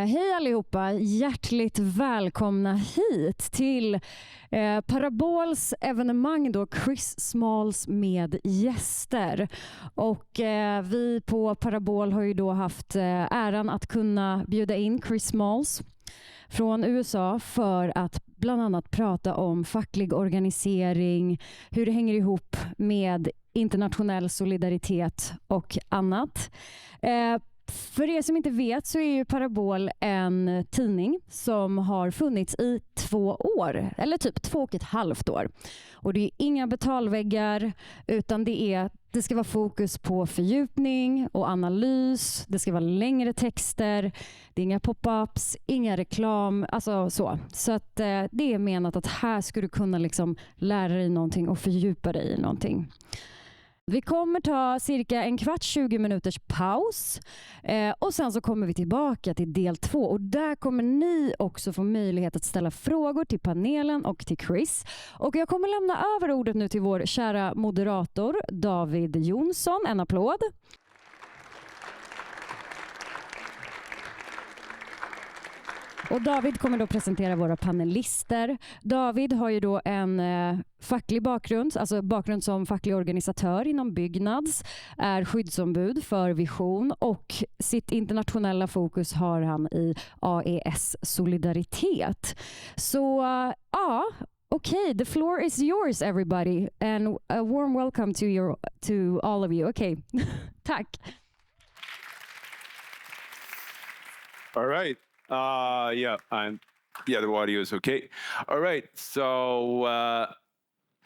Hej allihopa, hjärtligt välkomna hit till Parabols evenemang då, Chris Smalls med gäster. Och vi på Parabol har ju då haft äran att kunna bjuda in Chris Smalls från USA för att bland annat prata om facklig organisering, hur det hänger ihop med internationell solidaritet och annat. För er som inte vet så är ju Parabol en tidning som har funnits i 2 år, eller typ 2,5 år. Och det är inga betalväggar, utan det ska vara fokus på fördjupning och analys. Det ska vara längre texter, det är inga pop-ups, inga reklam, alltså så. Så att det är menat att här ska du kunna liksom lära dig någonting och fördjupa dig i någonting. Vi kommer ta cirka 20 minuters paus och sen så kommer vi tillbaka till del 2 och där kommer ni också få möjlighet att ställa frågor till panelen och till Chris. Och jag kommer lämna över ordet nu till vår kära moderator David Jonsson. En applåd. Och David kommer då presentera våra panelister. David har ju då en facklig bakgrund, alltså bakgrund som facklig organisatör inom Byggnads, är skyddsombud för Vision och sitt internationella fokus har han i AES solidaritet. Så ja, okay, the floor is yours everybody and a warm welcome to all of you. Okay, tack. All right. The audio is okay. All right, so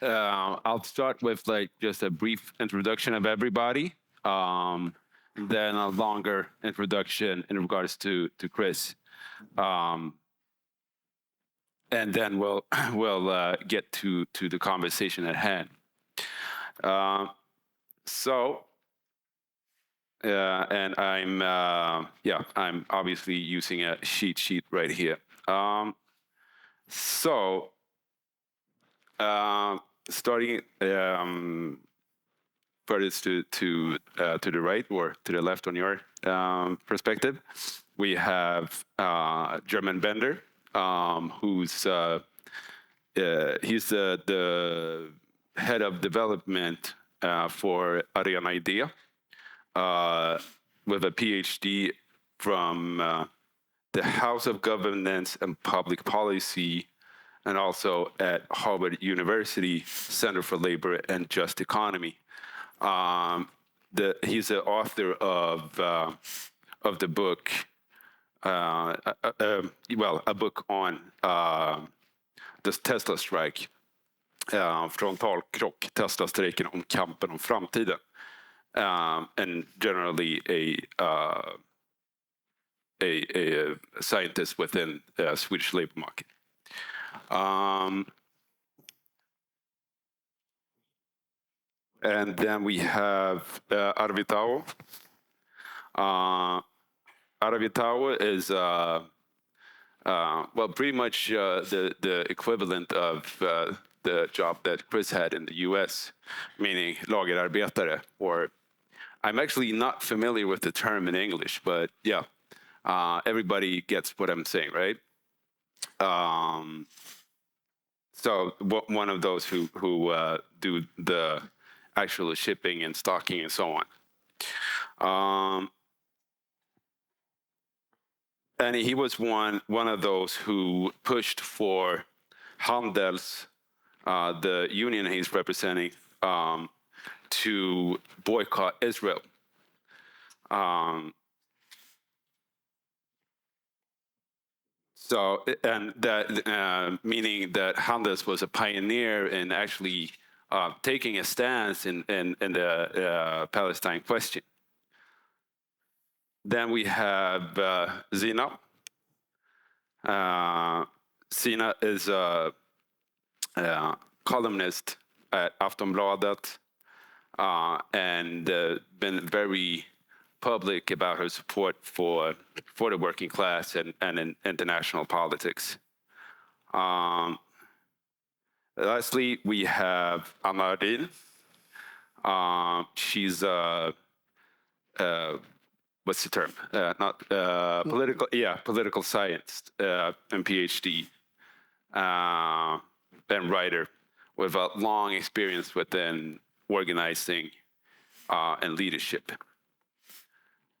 I'll start with just a brief introduction of everybody, then a longer introduction in regards to Chris, and then we'll get to the conversation at hand. And I'm obviously using a cheat sheet right here. Starting furthest to the right or to the left on your perspective, we have German Bender, who's he's the head of development for Ardin. With a PhD from the House of Governance and Public Policy, and also at Harvard University Center for Labor and Just Economy. He's the author of the book, a book on the Tesla strike, frontalkrock, Tesla-strejken om kampen om framtiden. And generally a scientist within the Swedish labor market. And then we have Arvid Taawo. Arvid Taawo is pretty much the equivalent of the job that Chris had in the US, meaning lagerarbetare, or I'm actually not familiar with the term in English, but yeah, everybody gets what I'm saying, right? So one of those who do the actual shipping and stocking and so on. And he was one of those who pushed for Handels, the union he's representing, to boycott Israel. Meaning that Handels was a pioneer in actually taking a stance in the Palestine question. Then we have Zina. Zina is a columnist at Aftonbladet and been very public about her support for the working class and in international politics. Lastly, we have Ardin. She's what's the term? Not political. Yeah, political science and PhD and writer with a long experience within organizing and leadership.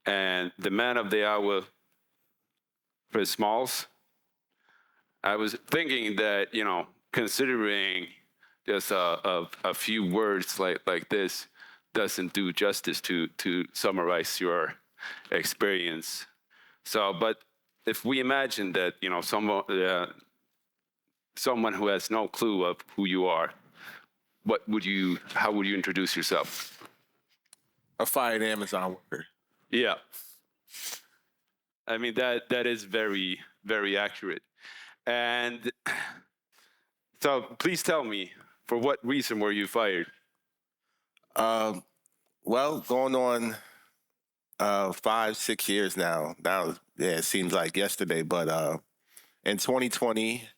And the man of the hour, Chris Smalls, I was thinking that, considering just a few words like this doesn't do justice to summarize your experience. So, but if we imagine that, someone who has no clue of who you are, how would you introduce yourself? A fired Amazon worker. Yeah. I mean, that is very, very accurate. And so please tell me, for what reason were you fired? Well, going on 5-6 years now. Now, yeah, it seems like yesterday, but in 2020,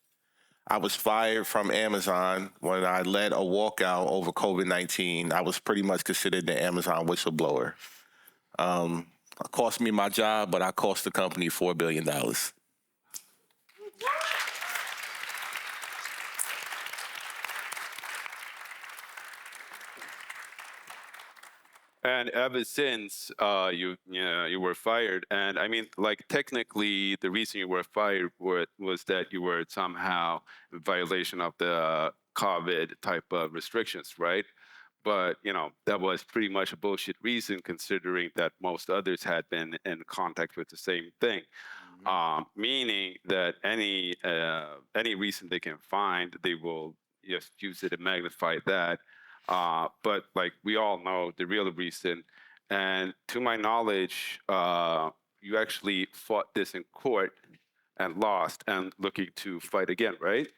I was fired from Amazon when I led a walkout over COVID-19. I was pretty much considered the Amazon whistleblower. It cost me my job, but I cost the company $4 billion. And ever since you were fired, and I mean, like technically, the reason you were fired was that you were somehow in violation of the COVID type of restrictions, right? But that was pretty much a bullshit reason, considering that most others had been in contact with the same thing. Meaning that any reason they can find, they will just use it to magnify that. But like we all know the real reason, and to my knowledge, you actually fought this in court and lost, and looking to fight again, right?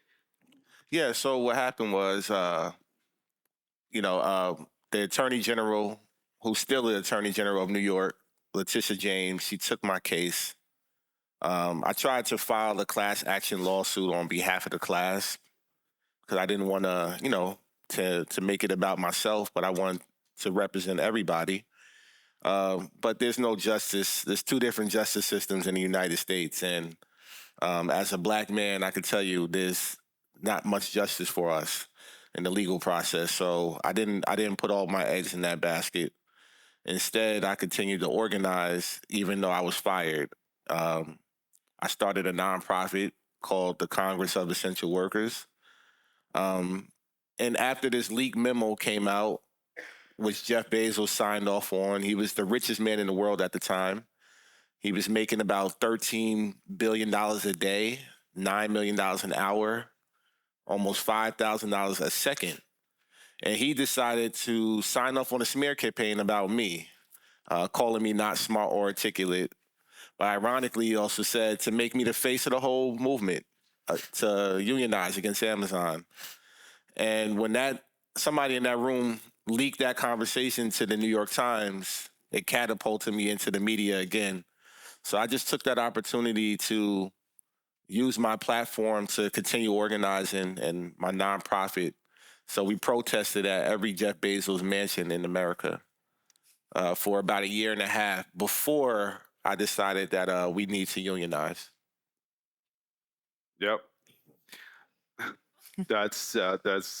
Yeah, so what happened was, the Attorney General, who's still the Attorney General of New York, Letitia James, she took my case. I tried to file a class action lawsuit on behalf of the class because I didn't want to make it about myself, but I want to represent everybody. But there's no justice. There's two different justice systems in the United States. And as a Black man, I can tell you there's not much justice for us in the legal process. So I didn't put all my eggs in that basket. Instead, I continued to organize even though I was fired. I started a nonprofit called the Congress of Essential Workers. And after this leaked memo came out, which Jeff Bezos signed off on, he was the richest man in the world at the time. He was making about $13 billion a day, $9 million an hour, almost $5,000 a second. And he decided to sign off on a smear campaign about me, calling me not smart or articulate. But ironically, he also said to make me the face of the whole movement, to unionize against Amazon. And when somebody in that room leaked that conversation to the New York Times, it catapulted me into the media again. So I just took that opportunity to use my platform to continue organizing and my nonprofit. So we protested at every Jeff Bezos mansion in America for about 1.5 years before I decided that we need to unionize. Yep. That's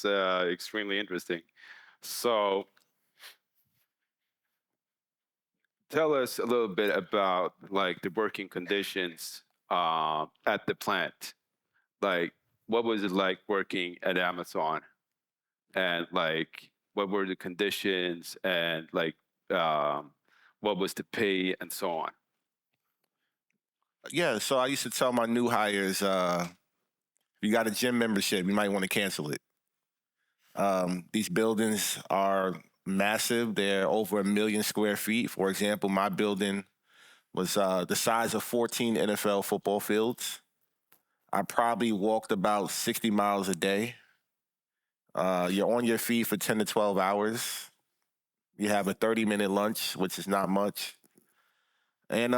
extremely interesting. So tell us a little bit about like the working conditions at the plant. Like, what was it like working at Amazon? And like, what were the conditions, and like, what was the pay and so on? Yeah, so I used to tell my new hires, you got a gym membership, you might want to cancel it. These buildings are massive. They're over 1 million square feet. For example, my building was the size of 14 NFL football fields. I probably walked about 60 miles a day. You're on your feet for 10 to 12 hours. You have a 30-minute lunch, which is not much. And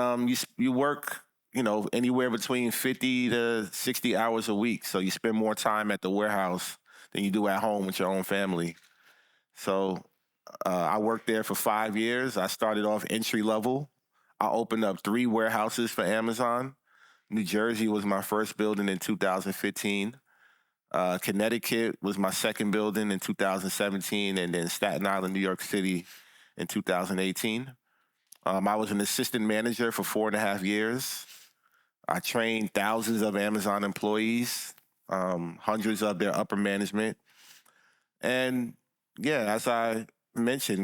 you work, anywhere between 50 to 60 hours a week. So you spend more time at the warehouse than you do at home with your own family. So I worked there for 5 years. I started off entry level. I opened up 3 warehouses for Amazon. New Jersey was my first building in 2015. Connecticut was my second building in 2017, and then Staten Island, New York City in 2018. I was an assistant manager for 4.5 years. I trained thousands of Amazon employees, hundreds of their upper management. And yeah, as I mentioned,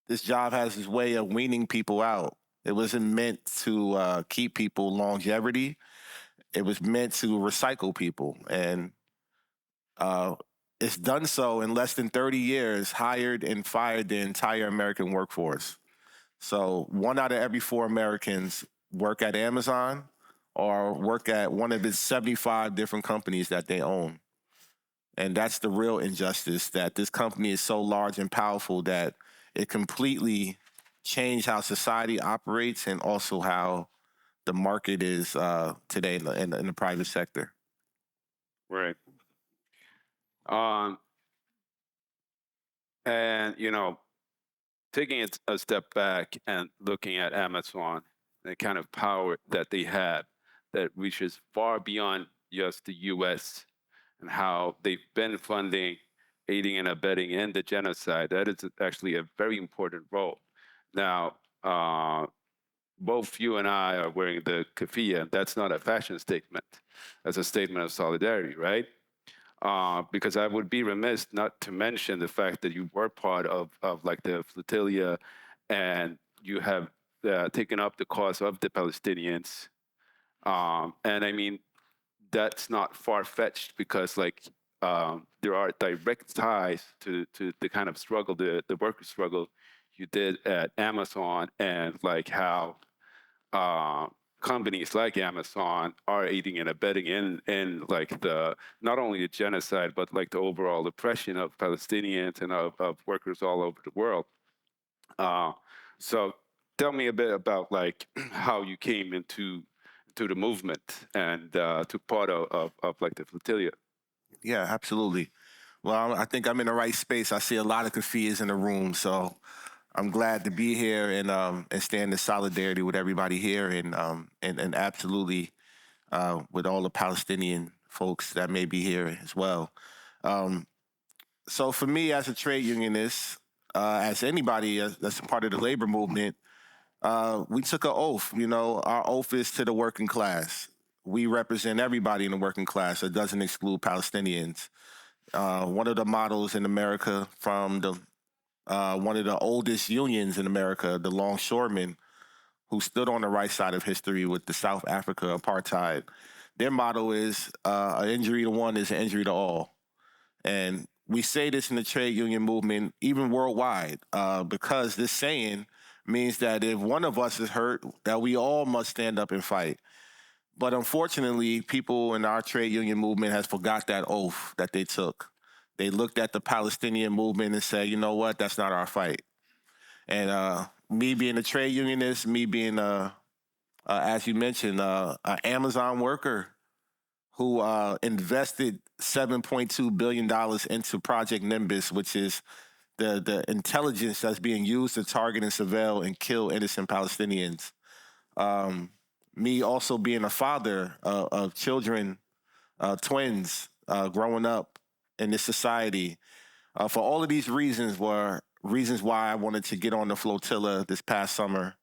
this job has this way of weaning people out. It wasn't meant to keep people longevity. It was meant to recycle people. And it's done so in less than 30 years, hired and fired the entire American workforce. So 1 out of every 4 Americans work at Amazon or work at one of its 75 different companies that they own. And that's the real injustice, that this company is so large and powerful that it completely changed how society operates and also how the market is today in the private sector. Right. And, taking it a step back and looking at Amazon, the kind of power that they have that reaches far beyond just the U.S. and how they've been funding, aiding and abetting in the genocide, that is actually a very important role. Now, both you and I are wearing the keffiyeh, and that's not a fashion statement. That's a statement of solidarity, right? Because I would be remiss not to mention the fact that you were part of like the flotilla, and you have taken up the cause of the Palestinians. And I mean, that's not far-fetched because there are direct ties to the kind of struggle, the worker struggle you did at Amazon, and like how companies like Amazon are aiding and abetting in like the not only the genocide but like the overall oppression of Palestinians and of workers all over the world. So tell me a bit about like how you came into the movement and took part of like the flotilla. Yeah, absolutely. Well, I think I'm in the right space. I see a lot of keffiyehs in the room, so I'm glad to be here and stand in solidarity with everybody here and absolutely with all the Palestinian folks that may be here as well. So for me as a trade unionist, as anybody that's a part of the labor movement, we took an oath. Our oath is to the working class. We represent everybody in the working class. It doesn't exclude Palestinians. One of the models in America from one of the oldest unions in America, the longshoremen, who stood on the right side of history with the South Africa apartheid, their motto is an injury to one is an injury to all. And we say this in the trade union movement, even worldwide, because this saying means that if one of us is hurt, that we all must stand up and fight. But unfortunately, people in our trade union movement has forgot that oath that they took. They looked at the Palestinian movement and said, you know what, that's not our fight. And me being a trade unionist, me being, as you mentioned, an Amazon worker who invested $7.2 billion into Project Nimbus, which is the intelligence that's being used to target and surveil and kill innocent Palestinians. Me also being a father of children, twins, growing up in this society. For all of these reasons were reasons why I wanted to get on the flotilla this past summer.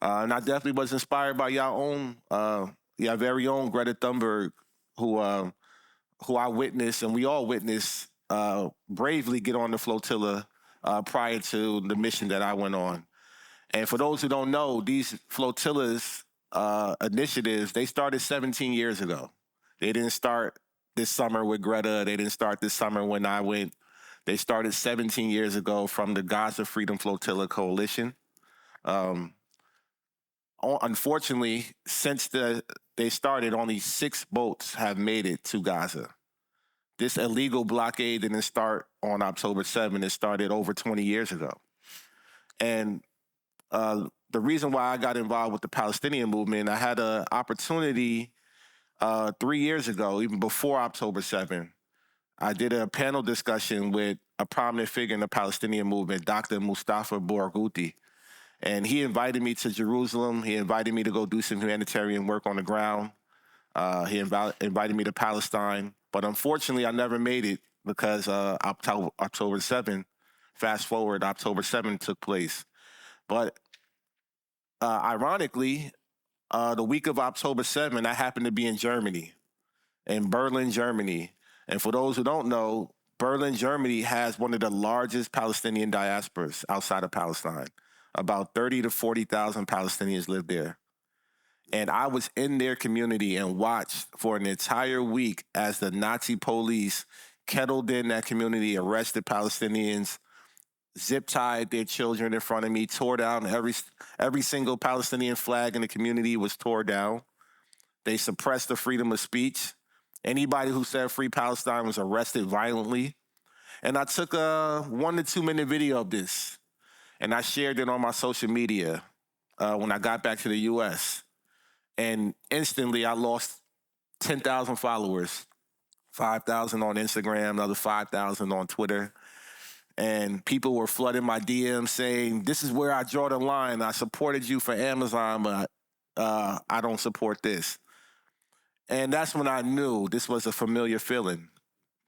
And I definitely was inspired by your very own Greta Thunberg, who I witnessed, and we all witnessed, bravely get on the flotilla prior to the mission that I went on. And for those who don't know, these flotillas initiatives, they started 17 years ago. They didn't start this summer with Greta. They didn't start this summer when I went. They started 17 years ago from the Gaza Freedom Flotilla Coalition. Unfortunately, since they started, only 6 boats have made it to Gaza. This illegal blockade didn't start on October 7th. It started over 20 years ago. And the reason why I got involved with the Palestinian movement, I had an opportunity 3 years ago, even before October 7th. I did a panel discussion with a prominent figure in the Palestinian movement, Dr. Mustafa Bourgouti. And he invited me to Jerusalem. He invited me to go do some humanitarian work on the ground. He invited me to Palestine. But unfortunately, I never made it because October 7th, fast forward, October 7th took place. But ironically, the week of October 7th, I happened to be in Germany, in Berlin, Germany. And for those who don't know, Berlin, Germany has one of the largest Palestinian diasporas outside of Palestine. About 30 to 40,000 Palestinians live there. And I was in their community and watched for an entire week as the Nazi police kettled in that community, arrested Palestinians, zip-tied their children in front of me, tore down every single Palestinian flag in the community was tore down. They suppressed the freedom of speech. Anybody who said free Palestine was arrested violently. And I took a 1 to 2 minute video of this, and I shared it on my social media when I got back to the US. And instantly I lost 10,000 followers, 5,000 on Instagram, another 5,000 on Twitter. And people were flooding my DMs saying, this is where I draw the line. I supported you for Amazon, but I don't support this. And that's when I knew this was a familiar feeling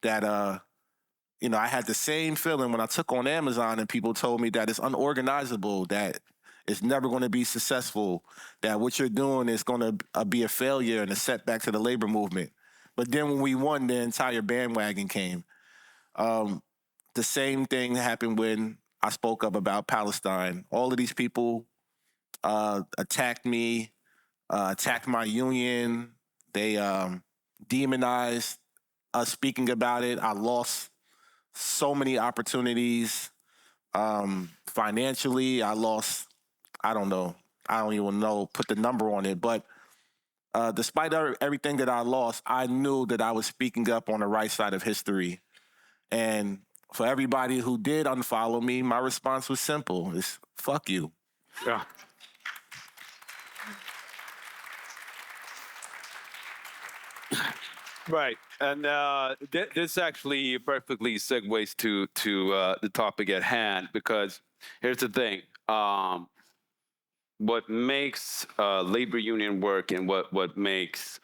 that, I had the same feeling when I took on Amazon and people told me that it's unorganizable, that it's never going to be successful, that what you're doing is going to be a failure and a setback to the labor movement. But then when we won, the entire bandwagon came. The same thing happened when I spoke up about Palestine. All of these people attacked me, attacked my union. They demonized us speaking about it. I lost so many opportunities. Financially, I lost, I don't even know, put the number on it. But despite everything that I lost, I knew that I was speaking up on the right side of history. And for everybody who did unfollow me, my response was simple. It's fuck you. Yeah. Right, and this actually perfectly segues to the topic at hand, because here's the thing: what makes labor union work and what makes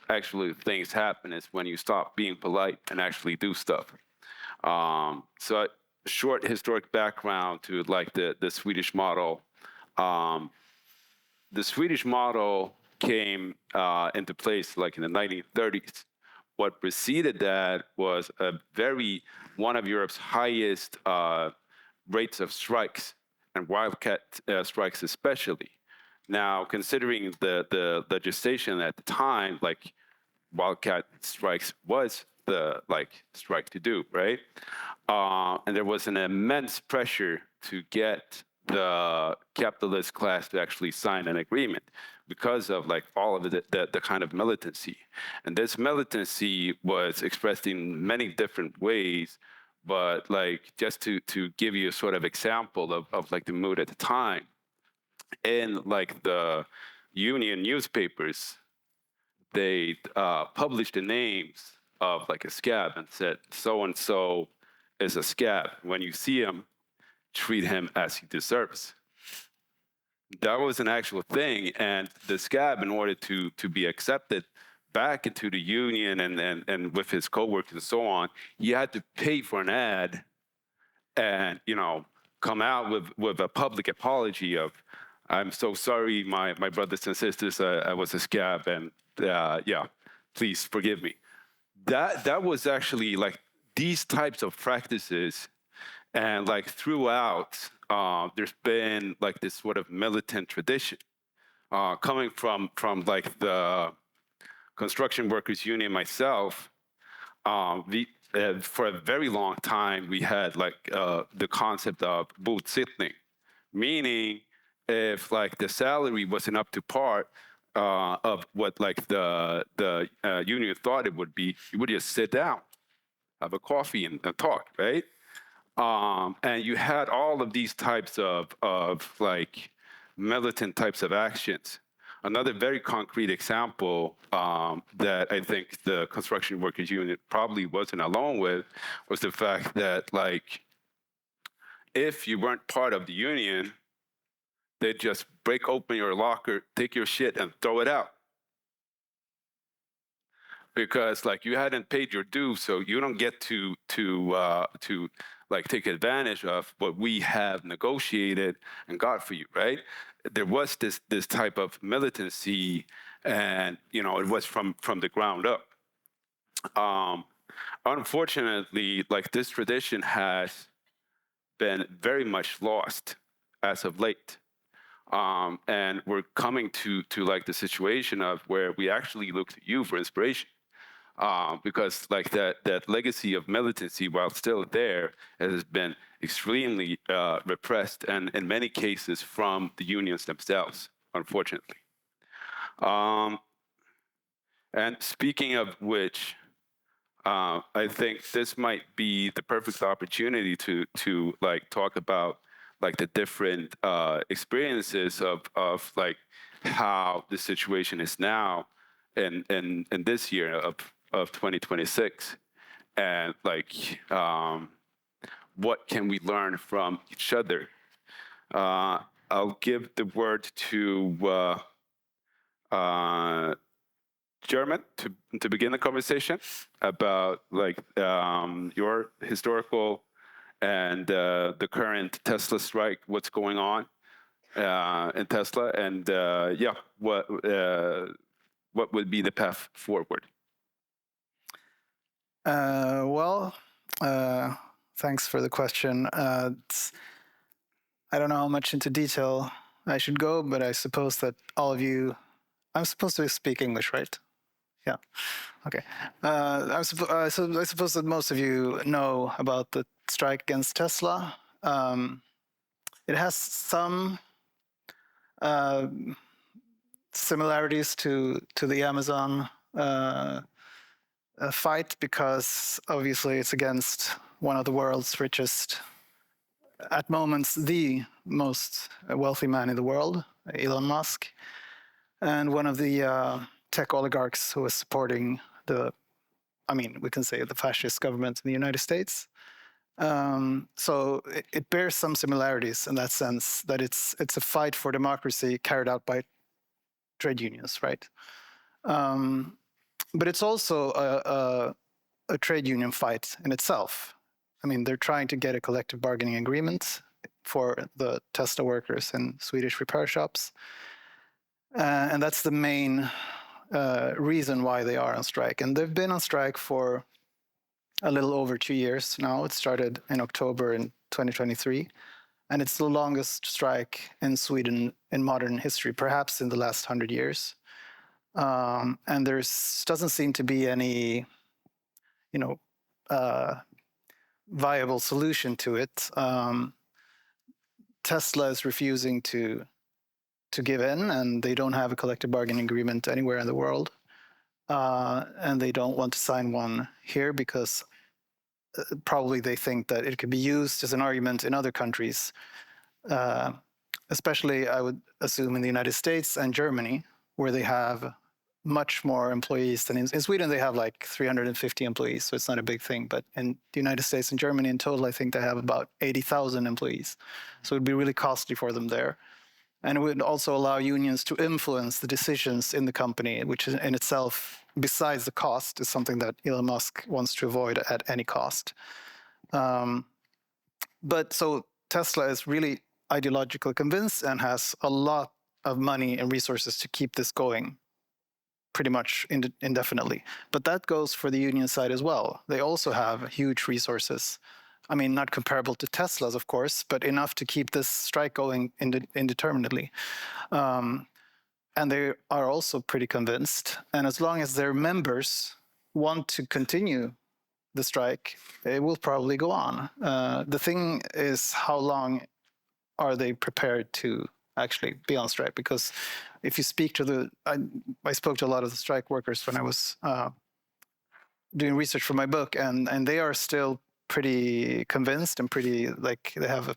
actually things happen is when you stop being polite and actually do stuff. So, short historic background to like the Swedish model. The Swedish model came into place like in the 1930s. What preceded that was one of Europe's highest rates of strikes, and wildcat strikes especially. Now, considering the legislation at the time, like wildcat strikes was the strike to do, right? And there was an immense pressure to get the capitalist class to actually sign an agreement because of all of the kind of militancy. And this militancy was expressed in many different ways, but just to give you a sort of example of the mood at the time, in the union newspapers, they published the names of a scab and said, so-and-so is a scab. When you see him, treat him as he deserves. That was an actual thing, and the scab, in order to be accepted back into the union and with his coworkers and so on, he had to pay for an ad and come out with a public apology of, I'm so sorry, my brothers and sisters, I was a scab, and yeah, please forgive me. That was actually these types of practices. And throughout, there's been this sort of militant tradition coming from the construction workers union myself. For a very long time, we had the concept of botsittning, meaning if the salary wasn't up to par of what the union thought it would be, you would just sit down, have a coffee, and talk, right? And you had all of these types of militant types of actions. Another very concrete example that I think the construction workers union probably wasn't alone with was the fact that if you weren't part of the union, they'd just break open your locker, take your shit, and throw it out. Because like you hadn't paid your dues, so you don't get to like take advantage of what we have negotiated and got for you, right? There was this type of militancy, and you know it was from the ground up. Unfortunately, like this tradition has been very much lost as of late. And we're coming to like the situation of where we actually look to you for inspiration. Because like that legacy of militancy, while still there, has been extremely repressed, and in many cases from the unions themselves, unfortunately. And speaking of which, I think this might be the perfect opportunity to like talk about like the different experiences of like how the situation is now in this year of 2026, and like what can we learn from each other. I'll give the word to German to begin the conversation about like your historical and the current Tesla strike, what's going on in Tesla, and yeah, what would be the path forward? Well, thanks for the question. I don't know how much into detail I should go, but I suppose that all of you, I'm supposed to speak English, right? Yeah. Okay. I suppose that most of you know about the strike against Tesla. It has some similarities to the Amazon fight, because obviously it's against one of the world's richest, at moments the most wealthy man in the world, Elon Musk, and one of the tech oligarchs who is supporting we can say the fascist government in the United States. So it bears some similarities in that sense, that it's a fight for democracy carried out by trade unions, right? But it's also a trade union fight in itself. I mean, they're trying to get a collective bargaining agreement for the Tesla workers in Swedish repair shops. And that's the main reason why they are on strike. And they've been on strike for a little over 2 years now. It started in October in 2023. And it's the longest strike in Sweden in modern history, perhaps in the last 100 years. And there doesn't seem to be any, viable solution to it. Tesla is refusing to give in, and they don't have a collective bargaining agreement anywhere in the world. And they don't want to sign one here because probably they think that it could be used as an argument in other countries, especially, I would assume, in the United States and Germany, where they have much more employees than in Sweden. They have like 350 employees, so it's not a big thing. But in the United States and Germany in total, I think they have about 80,000 employees. So it would be really costly for them there. And it would also allow unions to influence the decisions in the company, which in itself, besides the cost, is something that Elon Musk wants to avoid at any cost. But so Tesla is really ideologically convinced and has a lot of money and resources to keep this going pretty much indefinitely. But that goes for the union side as well. They also have huge resources. I mean, not comparable to Tesla's, of course, but enough to keep this strike going indeterminately. And they are also pretty convinced. And as long as their members want to continue the strike, it will probably go on. The thing is, how long are they prepared to actually be on strike? Because if you speak to I spoke to a lot of the strike workers when I was doing research for my book, and they are still pretty convinced and pretty, like, they have a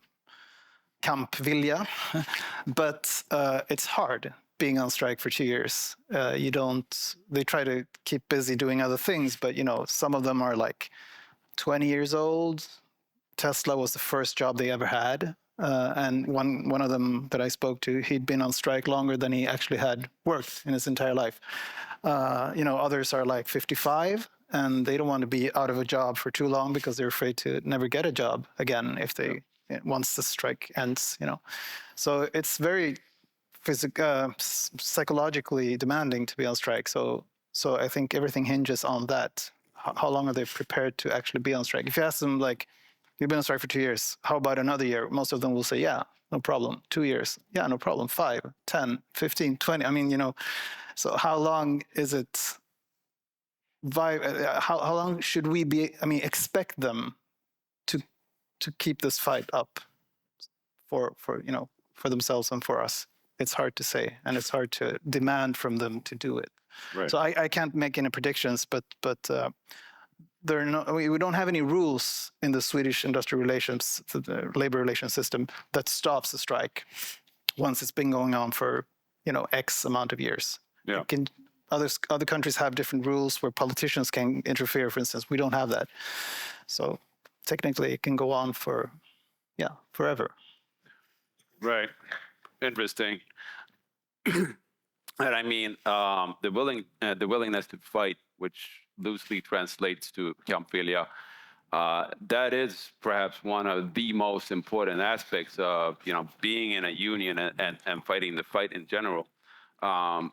kampvilja, but it's hard being on strike for 2 years. They try to keep busy doing other things, but some of them are like 20 years old. Tesla was the first job they ever had. And one of them that I spoke to, he'd been on strike longer than he actually had worked in his entire life. Others are like 55, and they don't want to be out of a job for too long because they're afraid to never get a job again if they once the strike ends. So it's very psychologically demanding to be on strike. So I think everything hinges on that. How long are they prepared to actually be on strike? If you ask them, like, you've been on strike for 2 years, how about another year? Most of them will say, yeah, no problem. 2 years, yeah, no problem. 5, 10, 15, 20. I mean, so how long is it? How long should we expect them to keep this fight up for themselves and for us? It's hard to say, and it's hard to demand from them to do it. Right. So I can't make any predictions, but we don't have any rules in the Swedish industrial relations, the labor relations system, that stops the strike once it's been going on for X amount of years. Yeah. Other countries have different rules where politicians can interfere, for instance. We don't have that. So technically it can go on for forever. Right. Interesting. And I mean, the willingness to fight, which loosely translates to kampvilja, that is perhaps one of the most important aspects of being in a union and fighting the fight in general. I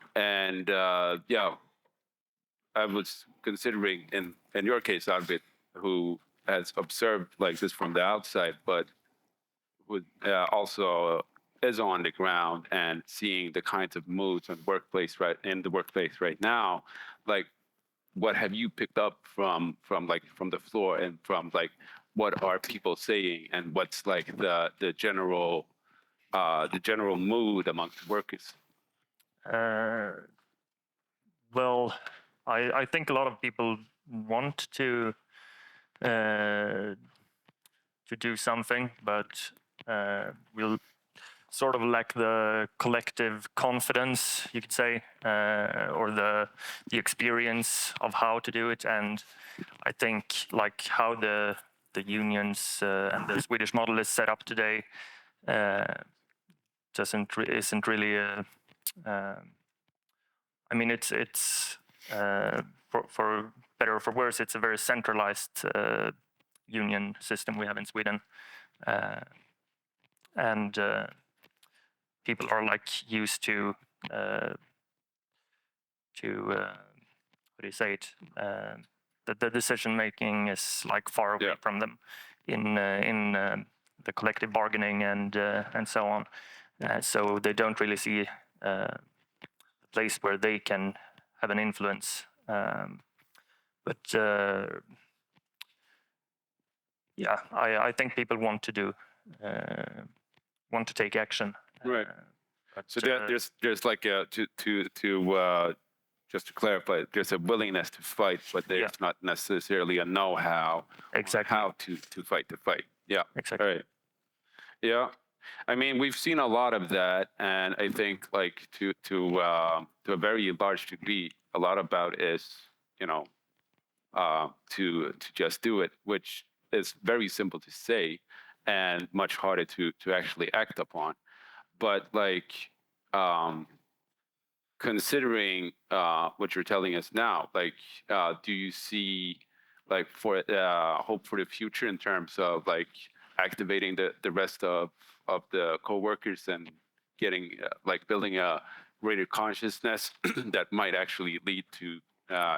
was considering in your case, Arvid, who has observed like this from the outside, but who also is on the ground and seeing the kinds of moods in the workplace right now. Like, what have you picked up from the floor, and from like what are people saying, and what's like the general mood amongst workers? Well, I think a lot of people want to do something, but we'll sort of lack the collective confidence, you could say, or the experience of how to do it. And I think like how the unions and the Swedish model is set up today isn't really I mean, it's for better or for worse, it's a very centralized union system we have in Sweden, and people are like used to how do you say it? The decision making is like far away from them in the collective bargaining and so on. So they don't really see a place where they can have an influence. But I think people want to take action. Right. So there's like just to clarify, there's a willingness to fight, but there's not necessarily a know-how how to fight the fight. Yeah. Exactly. Right. Yeah. I mean, we've seen a lot of that, and I think like to a very large degree, a lot about is to just do it, which is very simple to say and much harder to actually act upon. But like considering what you're telling us now, like do you see like for hope for the future in terms of like activating the rest of the co-workers and getting like building a greater consciousness that might actually lead to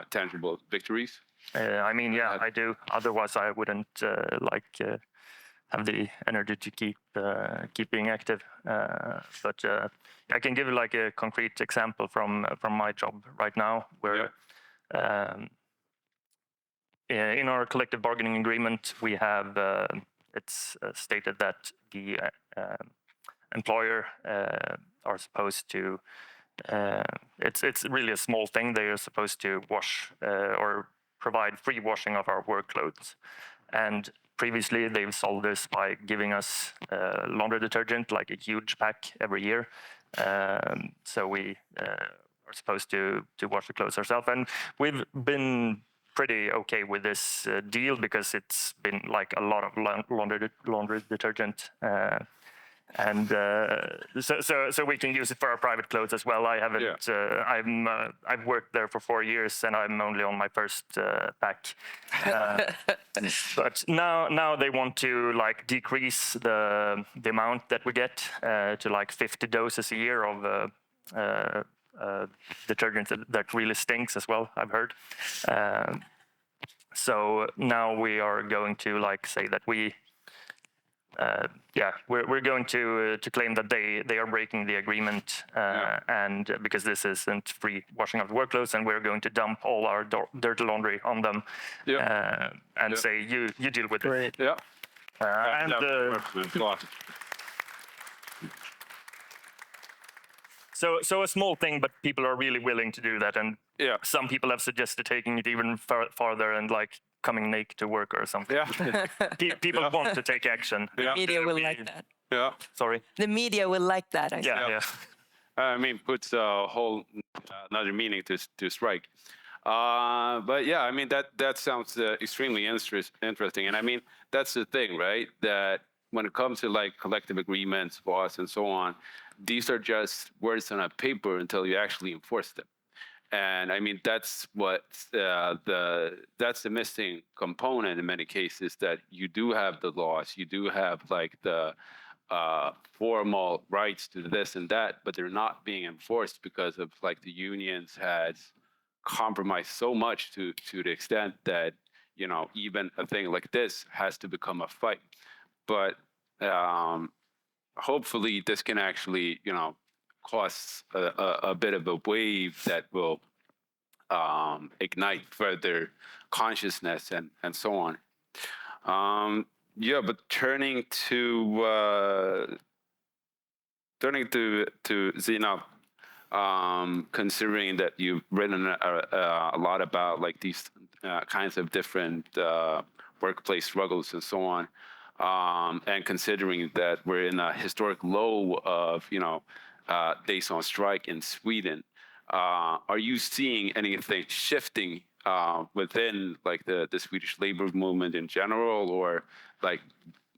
tangible victories? I mean, yeah, I do. Otherwise, I wouldn't have the energy to keep being active. But I can give you like a concrete example from my job right now, where in our collective bargaining agreement we have it's stated that the employer are supposed to. It's really a small thing. They are supposed to wash or provide free washing of our work clothes, and previously they've solved this by giving us laundry detergent, like a huge pack every year. So we are supposed to wash the clothes ourselves, and we've been pretty okay with this deal because it's been like a lot of laundry detergent. And so we can use it for our private clothes as well. I haven't. I've worked there for 4 years, and I'm only on my first pack. But now they want to like decrease the amount that we get to like 50 doses a year of detergent that really stinks as well. I've heard. So now we are going to like say that we're going to claim that they are breaking the agreement, and because this isn't free washing of work clothes, and we're going to dump all our dirty laundry on them, and say you deal with it. Yeah. So a small thing, but people are really willing to do that, and some people have suggested taking it even farther and like coming naked to work or something. Yeah. People want to take action. The media will like that. Yeah. Sorry. The media will like that. I think. Yeah. I mean, puts a whole another meaning to strike. But yeah, I mean that sounds extremely interesting, and I mean that's the thing, right? That when it comes to like collective agreements, laws, and so on, these are just words on a paper until you actually enforce them. And I mean that's what that's the missing component in many cases, that you do have the laws, you do have like the formal rights to this and that, but they're not being enforced because of like the unions had compromised so much to the extent that, you know, even a thing like this has to become a fight. But hopefully this can actually, you know, cause a bit of a wave that will ignite further consciousness and so on. Yeah, but turning to Zina, considering that you've written a lot about like these kinds of different workplace struggles and so on, and considering that we're in a historic low of, you know, days on strike in Sweden, are you seeing anything shifting within like the Swedish labor movement in general, or like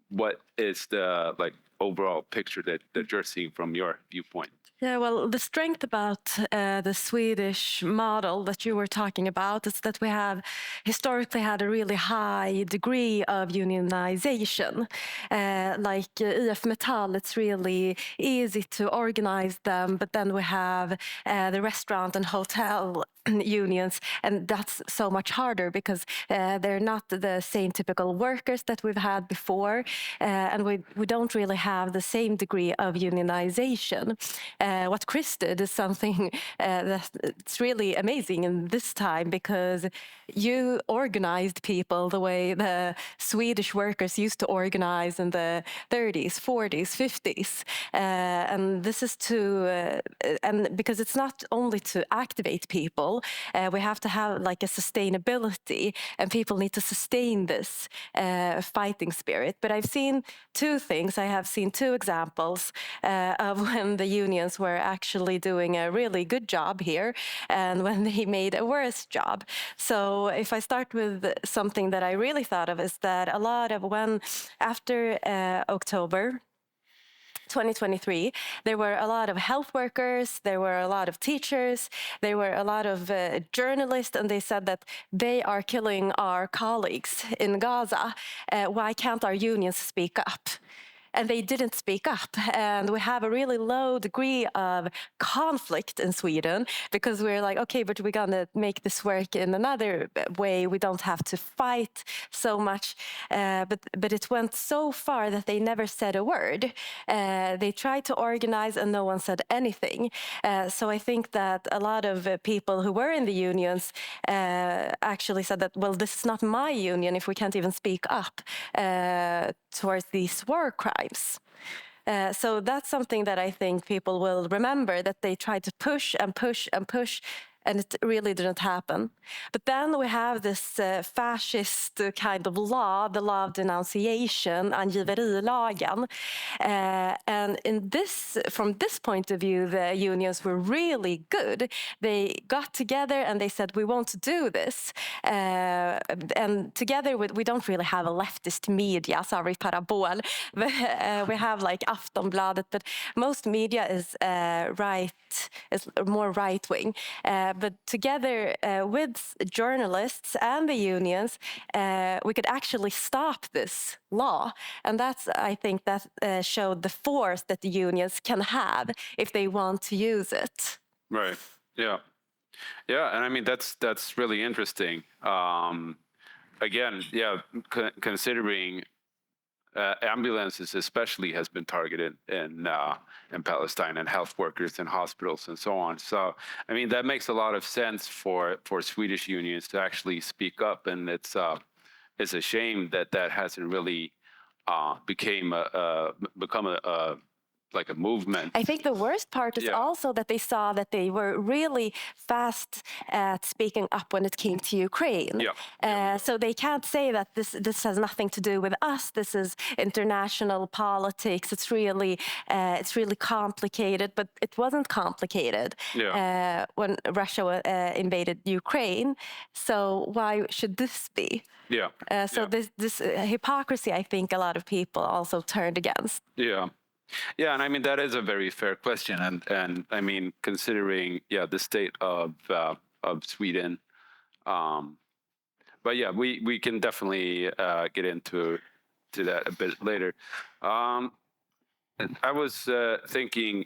what is the like overall picture that you're seeing from your viewpoint? Yeah, well, the strength about the Swedish model that you were talking about is that we have historically had a really high degree of unionization. Like IF Metall, it's really easy to organize them, but then we have the restaurant and hotel unions, and that's so much harder because they're not the same typical workers that we've had before, and we don't really have the same degree of unionization. What Chris did is something that's really amazing in this time, because you organized people the way the Swedish workers used to organize in the 30s, 40s, 50s, and this is and because it's not only to activate people. We have to have like a sustainability, and people need to sustain this fighting spirit. But I've seen two things. I have seen two examples of when the unions were actually doing a really good job here and when they made a worse job. So if I start with something that I really thought of, is that a lot of when after October 2023, there were a lot of health workers, there were a lot of teachers, there were a lot of journalists, and they said that they are killing our colleagues in Gaza. Why can't our unions speak up? And they didn't speak up. And we have a really low degree of conflict in Sweden because we're like, okay, but we're gonna make this work in another way. We don't have to fight so much. But it went so far that they never said a word. They tried to organize and no one said anything. So I think that a lot of people who were in the unions actually said that, well, this is not my union if we can't even speak up towards these war crimes. So that's something that I think people will remember, that they tried to push and push and push, and it really didn't happen. But then we have this fascist kind of law, the law of denunciation, angiverilagen. And from this point of view, the unions were really good. They got together and they said, we won't do this. And together we don't really have a leftist media, sorry, Parabol. We have like Aftonbladet, but most media is more right-wing. But together with journalists and the unions, we could actually stop this law. And that's, I think, that showed the force that the unions can have if they want to use it. Right. Yeah. Yeah, and I mean that's really interesting. Again, yeah, considering ambulances especially has been targeted in Palestine, and health workers in hospitals and so on. So I mean that makes a lot of sense for Swedish unions to actually speak up, and it's a shame that hasn't really become a like a movement. I think the worst part is also that they saw that they were really fast at speaking up when it came to Ukraine. So they can't say that this has nothing to do with us. This is international politics. It's really complicated, but it wasn't complicated when Russia invaded Ukraine. So why should this be? This hypocrisy, I think a lot of people also turned against. Yeah, and I mean that is a very fair question, and I mean considering the state of Sweden, but yeah, we can definitely get into that a bit later. I was thinking.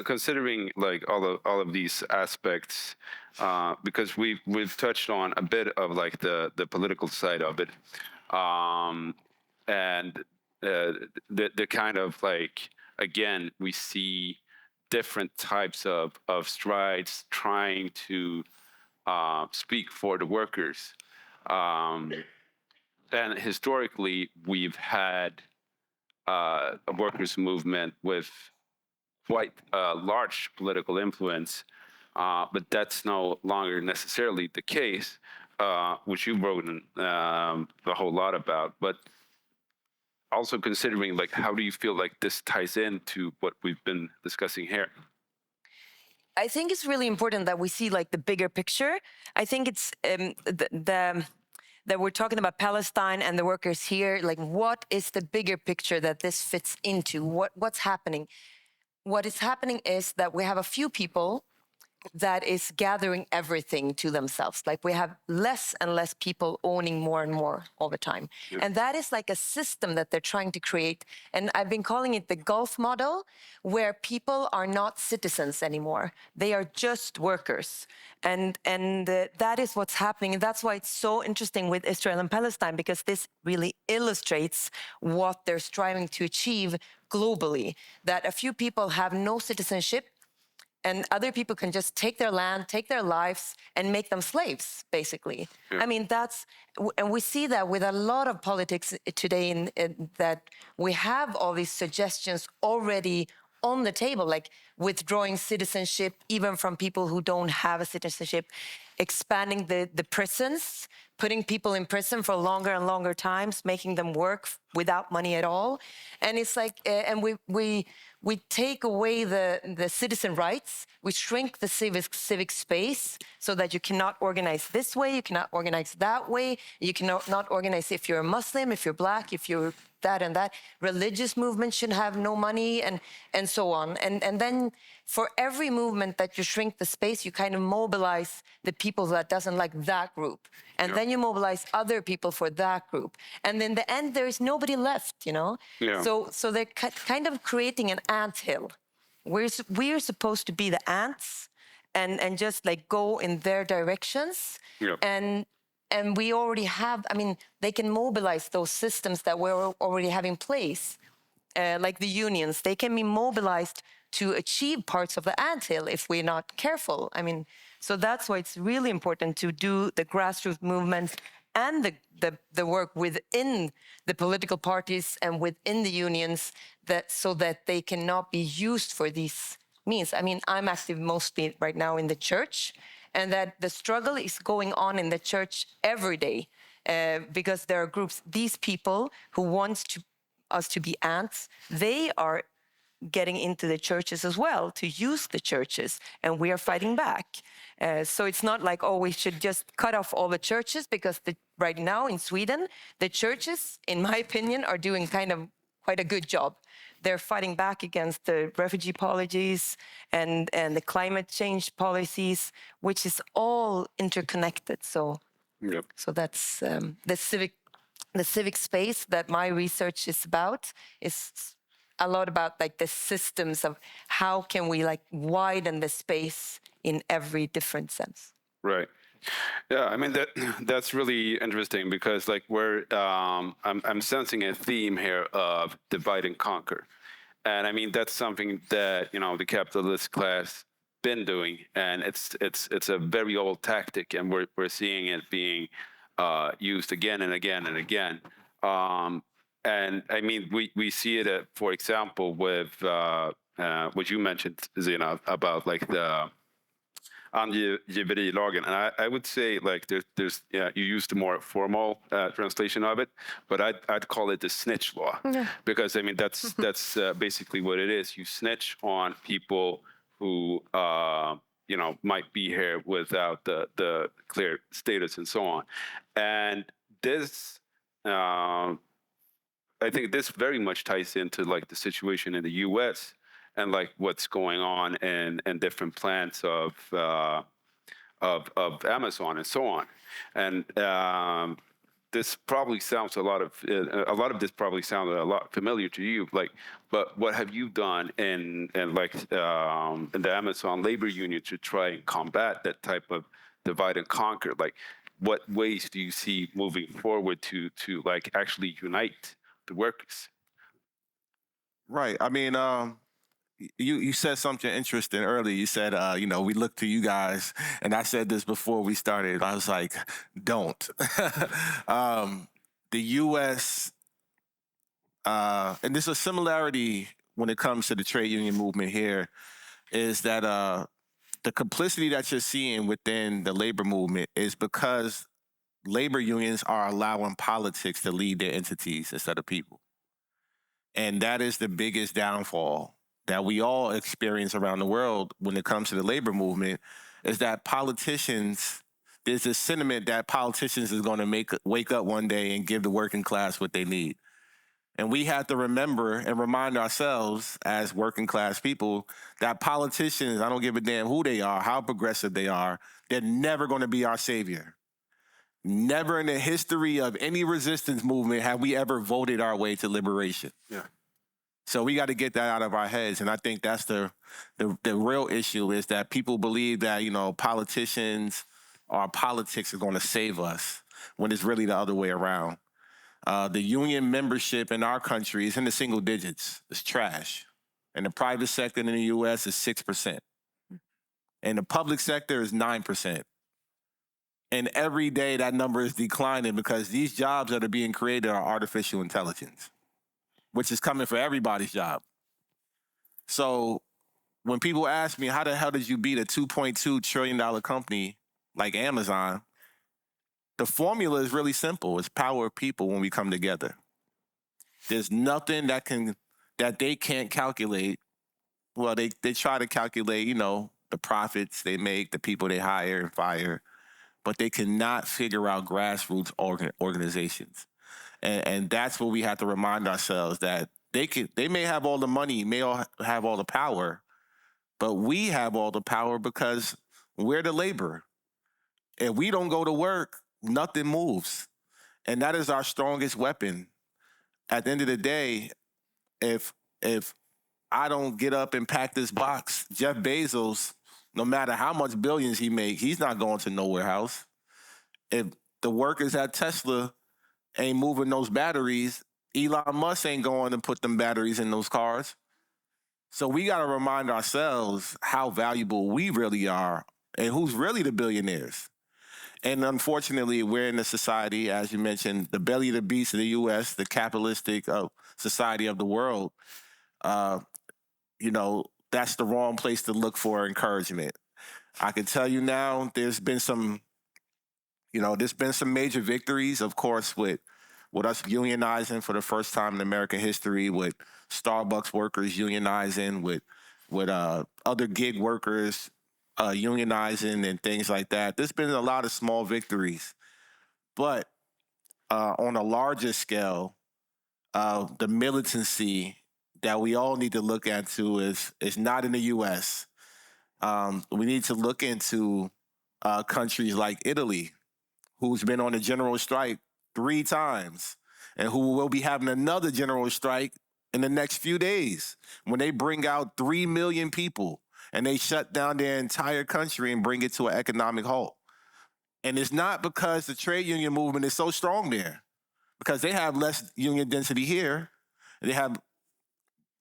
Considering like all of these aspects, because we've touched on a bit of like the political side of it, and the kind of like, again, we see different types of strides trying to speak for the workers, and historically we've had a workers' movement with quite large political influence, but that's no longer necessarily the case, which you wrote a whole lot about. But also considering, like, how do you feel like this ties into what we've been discussing here? I think it's really important that we see like the bigger picture. I think it's that we're talking about Palestine and the workers here. Like, what is the bigger picture that this fits into? What's happening? What is happening is that we have a few people that is gathering everything to themselves. Like, we have less and less people owning more and more all the time. And that is like a system that they're trying to create. And I've been calling it the Gulf model, where people are not citizens anymore. They are just workers. And that is what's happening. And that's why it's so interesting with Israel and Palestine, because this really illustrates what they're striving to achieve globally, that a few people have no citizenship, and other people can just take their land, take their lives, and make them slaves, basically. I mean, and we see that with a lot of politics today, in that we have all these suggestions already on the table, like withdrawing citizenship, even from people who don't have a citizenship, expanding the prisons, putting people in prison for longer and longer times, making them work without money at all. And it's like, and we take away the citizen rights, we shrink the civic space so that you cannot organize this way, you cannot organize that way, you cannot not organize if you're a Muslim, if you're Black, if you're that and that. Religious movements should have no money, and so on. And then for every movement that you shrink the space, you kind of mobilize the people that doesn't like that group. And then you mobilize other people for that group. And in the end, there is nobody left, you know? So they're kind of creating an anthill. We're supposed to be the ants and just like go in their directions. And we already have, I mean, they can mobilize those systems that we already have in place, like the unions. They can be mobilized to achieve parts of the anthill if we're not careful. I mean, so that's why it's really important to do the grassroots movements and the work within the political parties and within the unions, that so that they cannot be used for these means. I mean, I'm active mostly right now in the church, and that the struggle is going on in the church every day, because there are groups, these people who want us to be ants, they are getting into the churches as well to use the churches, and we are fighting back. So it's not like, oh, we should just cut off all the churches, because right now in Sweden, the churches, in my opinion, are doing quite a good job. They're fighting back against the refugee policies and the climate change policies, which is all interconnected. So, Yep. so that's the civic space that my research is about, is a lot about like the systems of how can we like widen the space in every different sense. Right. Yeah, I mean that's really interesting, because like I'm sensing a theme here of divide and conquer, and I mean that's something that the capitalist class been doing, and it's a very old tactic, and we're seeing it being used again and again and again. And I mean, we see it, for example, with what you mentioned, Zina, about like the angiverilagen. And I would say like there's you used the more formal translation of it, but I'd call it the snitch law, because I mean that's basically what it is. You snitch on people who might be here without the clear status and so on. And this. I think this very much ties into like the situation in the U.S. and like what's going on in different plants of Amazon and so on. And this probably sounds a lot of this probably sounded a lot familiar to you. Like, but what have you done in the Amazon labor union to try and combat that type of divide and conquer? Like, what ways do you see moving forward to like actually unite the workers? Right. I mean, you said something interesting earlier. You said, we look to you guys, and I said this before we started. I was like, don't. The U.S. And there's a similarity when it comes to the trade union movement here, is that the complicity that you're seeing within the labor movement is because labor unions are allowing politics to lead their entities instead of people. And that is the biggest downfall that we all experience around the world when it comes to the labor movement, is that politicians, there's this sentiment that politicians is going to wake up one day and give the working class what they need. And we have to remember and remind ourselves as working class people that politicians, I don't give a damn who they are, how progressive they are, they're never going to be our savior. Never in the history of any resistance movement have we ever voted our way to liberation. Yeah. So we got to get that out of our heads. And I think that's the real issue, is that people believe that, politicians or politics are going to save us, when it's really the other way around. The union membership in our country is in the single digits. It's trash. And the private sector in the U.S. is 6%. And the public sector is 9%. And every day that number is declining, because these jobs that are being created are artificial intelligence, which is coming for everybody's job. So when people ask me, how the hell did you beat a $2.2 trillion company like Amazon? The formula is really simple. It's power of people when we come together. There's nothing that they can't calculate. Well, they try to calculate, the profits they make, the people they hire and fire, but they cannot figure out grassroots organizations. And that's what we have to remind ourselves, that they may have all the money, may have all the power, but we have all the power because we're the labor. If we don't go to work, nothing moves. And that is our strongest weapon. At the end of the day, if I don't get up and pack this box, Jeff Bezos, no matter how much billions he makes, he's not going to no warehouse. If the workers at Tesla ain't moving those batteries, Elon Musk ain't going to put them batteries in those cars. So we got to remind ourselves how valuable we really are and who's really the billionaires. And unfortunately, we're in a society, as you mentioned, the belly of the beast of the U.S., the capitalistic society of the world. You know, that's the wrong place to look for encouragement. I can tell you now, there's been some major victories, of course, with us unionizing for the first time in American history, with Starbucks workers unionizing, with other gig workers unionizing and things like that. There's been a lot of small victories. But on a larger scale, the militancy that we all need to look into is not in the U.S. We need to look into countries like Italy, who's been on a general strike 3 times and who will be having another general strike in the next few days when they bring out 3 million people and they shut down their entire country and bring it to an economic halt. And it's not because the trade union movement is so strong there, because they have less union density here. They have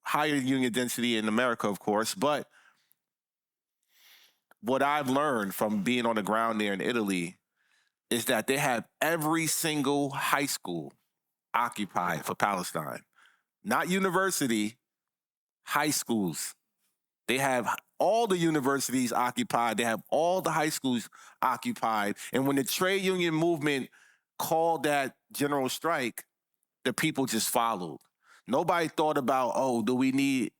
higher union density in America, of course. But what I've learned from being on the ground there in Italy is that they have every single high school occupied for Palestine. Not university, high schools. They have all the universities occupied. They have all the high schools occupied. And when the trade union movement called that general strike, the people just followed. Nobody thought about, oh, do we need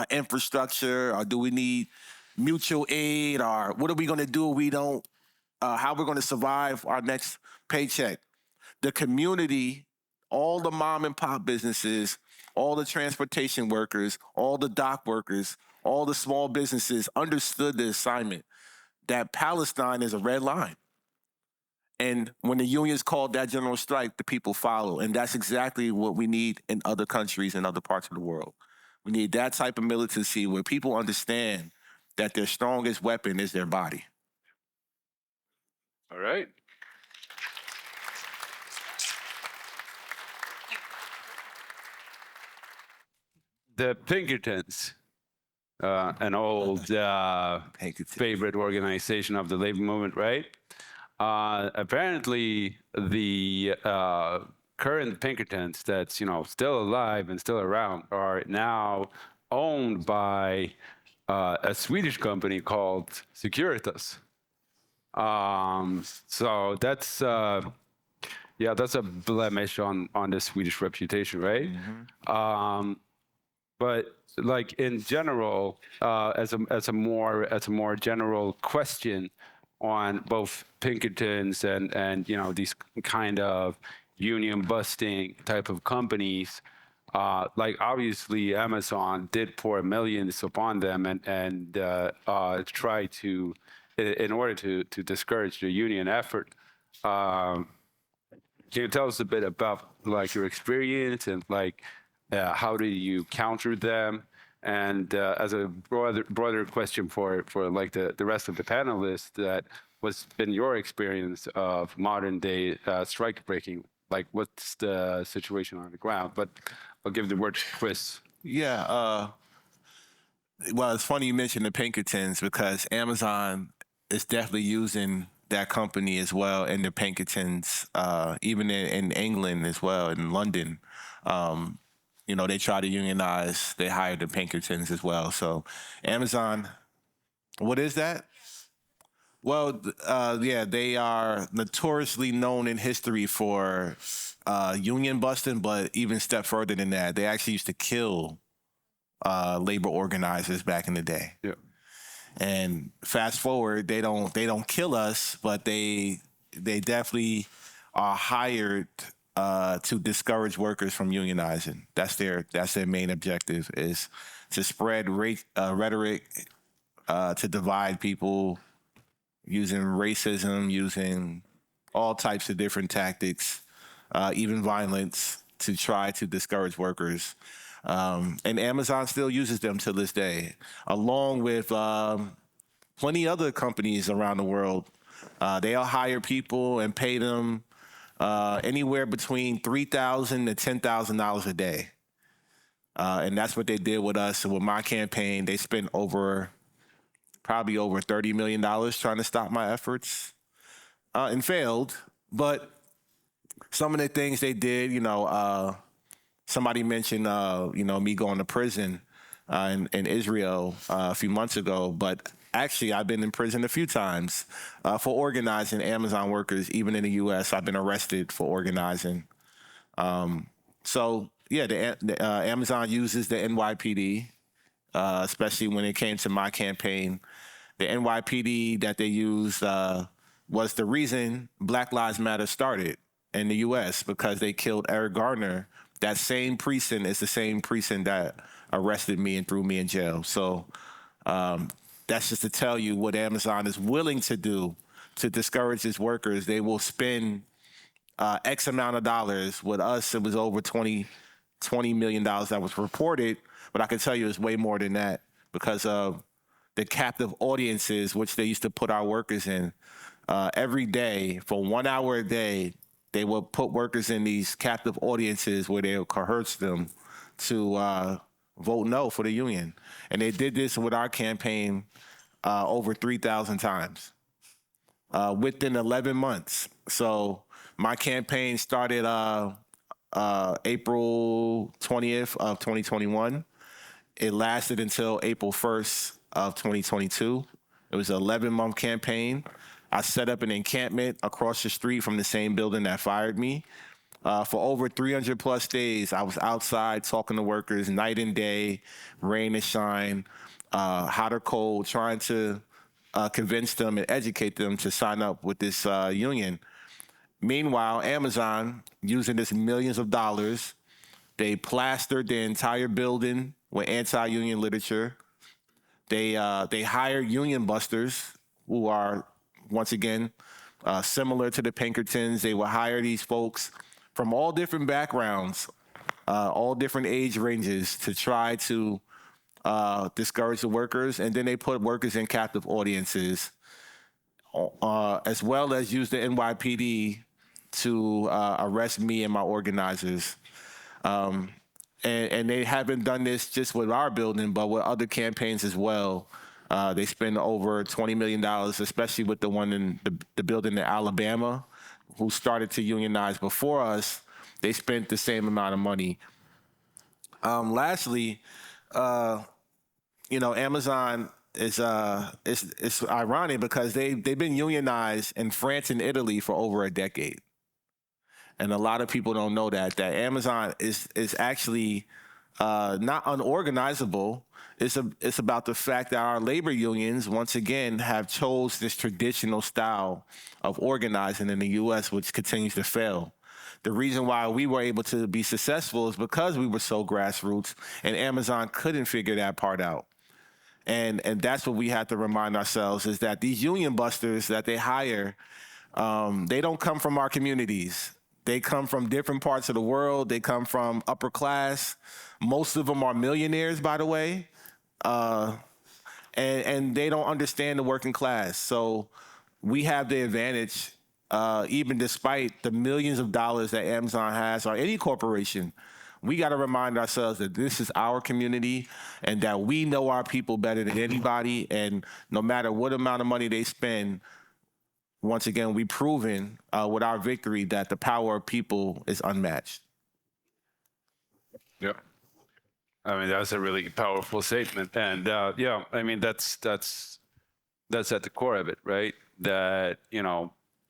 infrastructure, or do we need mutual aid, or what are we going to do if we don't, how we're going to survive our next paycheck. The community, all the mom and pop businesses, all the transportation workers, all the dock workers, all the small businesses understood the assignment that Palestine is a red line. And when the unions called that general strike, the people follow. And that's exactly what we need in other countries and other parts of the world. We need that type of militancy where people understand that their strongest weapon is their body. All right. The Pinkertons, an old favorite organization of the labor movement, right? Apparently, the current Pinkertons that's still alive and still around are now owned by a Swedish company called Securitas. So that's that's a blemish on the Swedish reputation, right? Mm-hmm. But like in general, as a more general question on both Pinkertons and these kind of union busting type of companies, like obviously Amazon did pour millions upon them and try to, in order to discourage the union effort. Can you tell us a bit about like your experience and like how do you counter them? And as a broader question for like the rest of the panelists, that what's been your experience of modern day strike breaking? Like what's the situation on the ground? But I'll give the word to Chris. Yeah. Well, it's funny you mentioned the Pinkertons because Amazon is definitely using that company as well, and the Pinkertons, even in England as well, in London. They try to unionize. They hired the Pinkertons as well. So Amazon, what is that? Well, they are notoriously known in history for union busting, but even step further than that, they actually used to kill labor organizers back in the day. Yeah. And fast forward, they don't kill us, but they definitely are hired to discourage workers from unionizing. That's their main objective, is to spread rhetoric to divide people, using racism, using all types of different tactics, even violence, to try to discourage workers. And Amazon still uses them to this day, along with plenty other companies around the world. They'll hire people and pay them anywhere between $3,000 to $10,000 a day. And that's what they did with us. And with my campaign, they spent probably over $30 million trying to stop my efforts. and failed. But some of the things they did, somebody mentioned, me going to prison in Israel a few months ago. But actually, I've been in prison a few times for organizing Amazon workers. Even in the U.S., I've been arrested for organizing. Amazon uses the NYPD, especially when it came to my campaign. The NYPD that they used was the reason Black Lives Matter started in the U.S. because they killed Eric Garner. That same precinct is the same precinct that arrested me and threw me in jail. So that's just to tell you what Amazon is willing to do to discourage its workers. They will spend X amount of dollars. With us, it was over $20 million that was reported, but I can tell you it's way more than that because of the captive audiences, which they used to put our workers in. Every day, for 1 hour a day, they will put workers in these captive audiences where they'll coerce them to vote no for the union. And they did this with our campaign over 3,000 times within 11 months. So my campaign started April 20th of 2021. It lasted until April 1st of 2022. It was an 11-month campaign. I set up an encampment across the street from the same building that fired me. For over 300 plus days, I was outside talking to workers night and day, rain and shine, hot or cold, trying to convince them and educate them to sign up with this union. Meanwhile, Amazon, using this millions of dollars, they plastered the entire building with anti-union literature. They hired union busters who are, once again, similar to the Pinkertons. They would hire these folks from all different backgrounds, all different age ranges to try to discourage the workers. And then they put workers in captive audiences, as well as use the NYPD to arrest me and my organizers. And they haven't done this just with our building, but with other campaigns as well. They spend over $20 million, especially with the one in the building in Alabama, who started to unionize before us. They spent the same amount of money. Lastly, Amazon is it's ironic because they've been unionized in France and Italy for over a decade. And a lot of people don't know that Amazon is actually not unorganizable. It's about the fact that our labor unions, once again, have chose this traditional style of organizing in the U.S., which continues to fail. The reason why we were able to be successful is because we were so grassroots, and Amazon couldn't figure that part out. And that's what we have to remind ourselves, is that these union busters that they hire, they don't come from our communities. They come from different parts of the world. They come from upper class. Most of them are millionaires, by the way. And they don't understand the working class. So we have the advantage, even despite the millions of dollars that Amazon has, or any corporation. We got to remind ourselves that this is our community and that we know our people better than anybody. And no matter what amount of money they spend, once again, we've proven with our victory that the power of people is unmatched. Yeah. I mean, that's a really powerful statement. And yeah, I mean, that's at the core of it, right? That,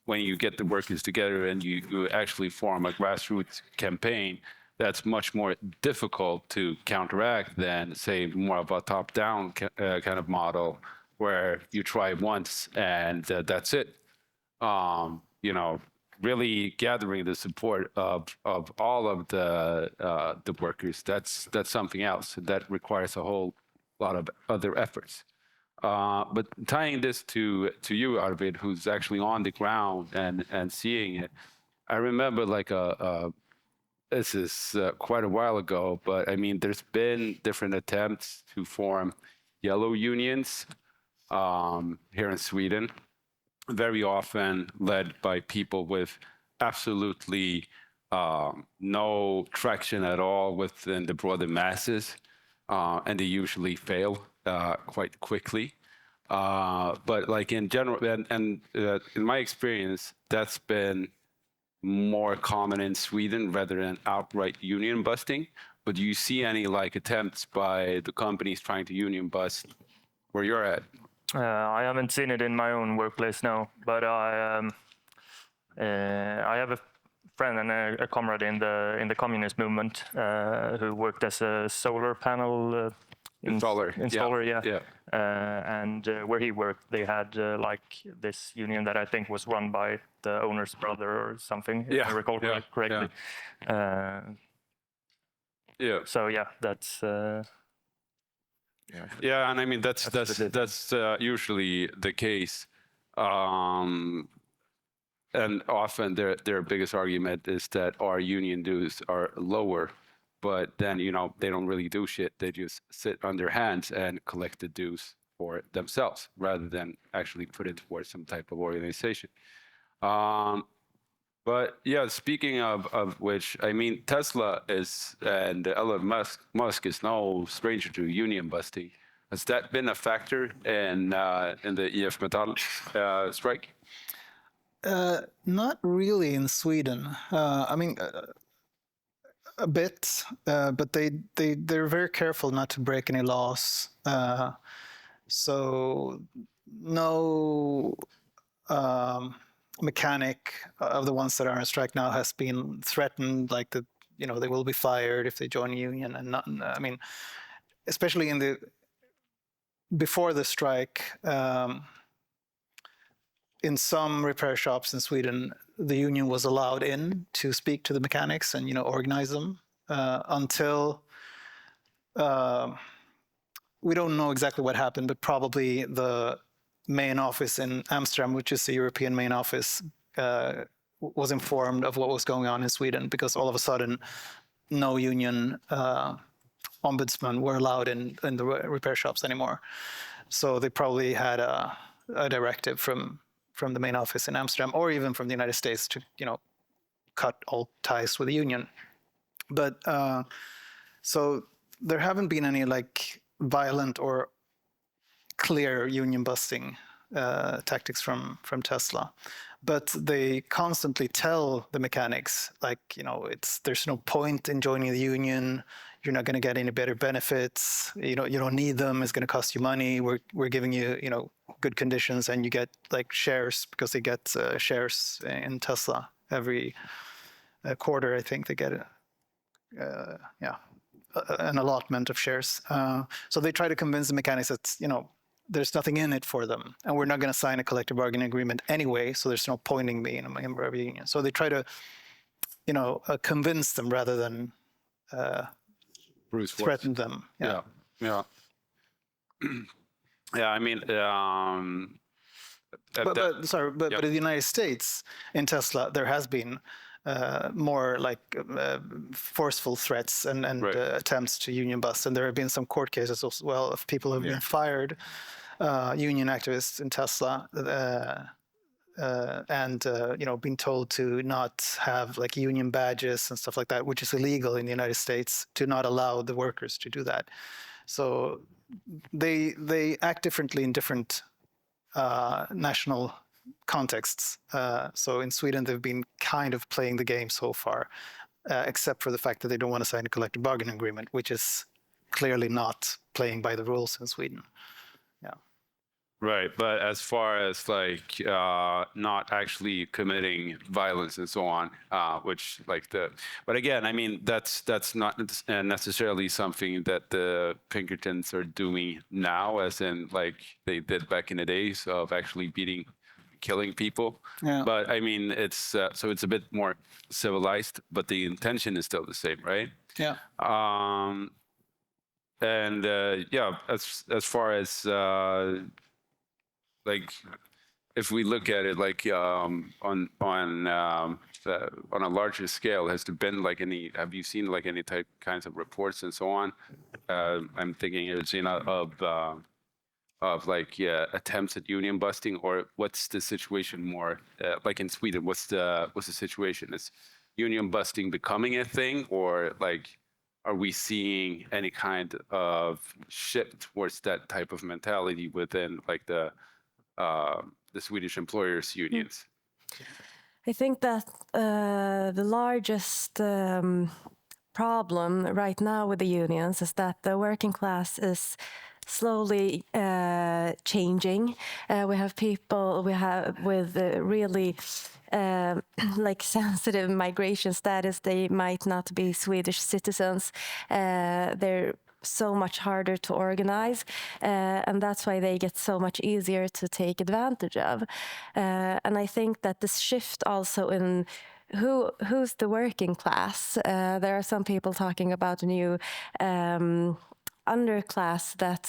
when you get the workers together and you actually form a grassroots campaign, that's much more difficult to counteract than, say, more of a top-down kind of model where you try once and that's it. Really gathering the support of all of the workers, that's something else. That requires a whole lot of other efforts. But tying this to you, Arvid, who's actually on the ground and seeing it, I remember this is quite a while ago, but I mean, there's been different attempts to form yellow unions here in Sweden, very often led by people with absolutely no traction at all within the broader masses, and they usually fail quite quickly. But like in general, and in my experience, that's been more common in Sweden rather than outright union busting. But do you see any like attempts by the companies trying to union bust where you're at? I haven't seen it in my own workplace, no. But I have a friend and a comrade in the communist movement who worked as a solar panel Installer. Yeah. And where he worked, they had like this union that I think was run by the owner's brother or something, if I recall correctly. So yeah, that's. Yeah, and I mean that's usually the case, and often their biggest argument is that our union dues are lower, but then they don't really do shit. They just sit on their hands and collect the dues for themselves rather than actually put it towards some type of organization. But yeah, speaking of which, I mean, Tesla and Elon Musk is no stranger to union busting. Has that been a factor in the IF Metall strike? Not really in Sweden. I mean, a bit, but they're very careful not to break any laws. So no mechanic of the ones that are on strike now has been threatened, like that they will be fired if they join a union, and not. I mean, especially before the strike. In some repair shops in Sweden, the union was allowed in to speak to the mechanics and organize them until we don't know exactly what happened, but probably the main office in Amsterdam, which is the European main office, was informed of what was going on in Sweden, because all of a sudden no union ombudsmen were allowed in the repair shops anymore. So they probably had a directive from the main office in Amsterdam, or even from the United States, to cut all ties with the union. But so there haven't been any like violent or clear union busting tactics from Tesla, but they constantly tell the mechanics, like, there's no point in joining the union. You're not going to get any better benefits. You don't need them. It's going to cost you money. We're giving you good conditions, and you get like shares, because they get shares in Tesla every quarter. I think they get an allotment of shares. So they try to convince the mechanics that there's nothing in it for them, and we're not going to sign a collective bargaining agreement anyway. So there's no point in being a member of a union. So they try to convince them rather than threaten them. Yeah. I mean, but in the United States, in Tesla, there has been more like forceful threats and attempts to union bust, and there have been some court cases as well of people who have been fired, union activists in Tesla, and being told to not have like union badges and stuff like that, which is illegal in the United States, to not allow the workers to do that. So they act differently in different national contexts. So in Sweden, they've been kind of playing the game so far, except for the fact that they don't want to sign a collective bargaining agreement, which is clearly not playing by the rules in Sweden. Right, but as far as like not actually committing violence and so on, which but again, I mean that's not necessarily something that the Pinkertons are doing now, as in like they did back in the days of actually killing people. Yeah. But I mean it's so it's a bit more civilized, but the intention is still the same, right? Yeah. And as far as like, if we look at it like on a larger scale, has there been like have you seen like any kinds of reports and so on? I'm thinking, Zina, of like attempts at union busting, or what's the situation more like in Sweden? What's the situation? Is union busting becoming a thing, or like are we seeing any kind of shift towards that type of mentality within like the Swedish employers unions? I think that the largest problem right now with the unions is that the working class is slowly changing. We have people with really like sensitive migration status. They might not be Swedish citizens. They're so much harder to organize, and that's why they get so much easier to take advantage of. And I think that this shift also in who's the working class. There are some people talking about a new underclass that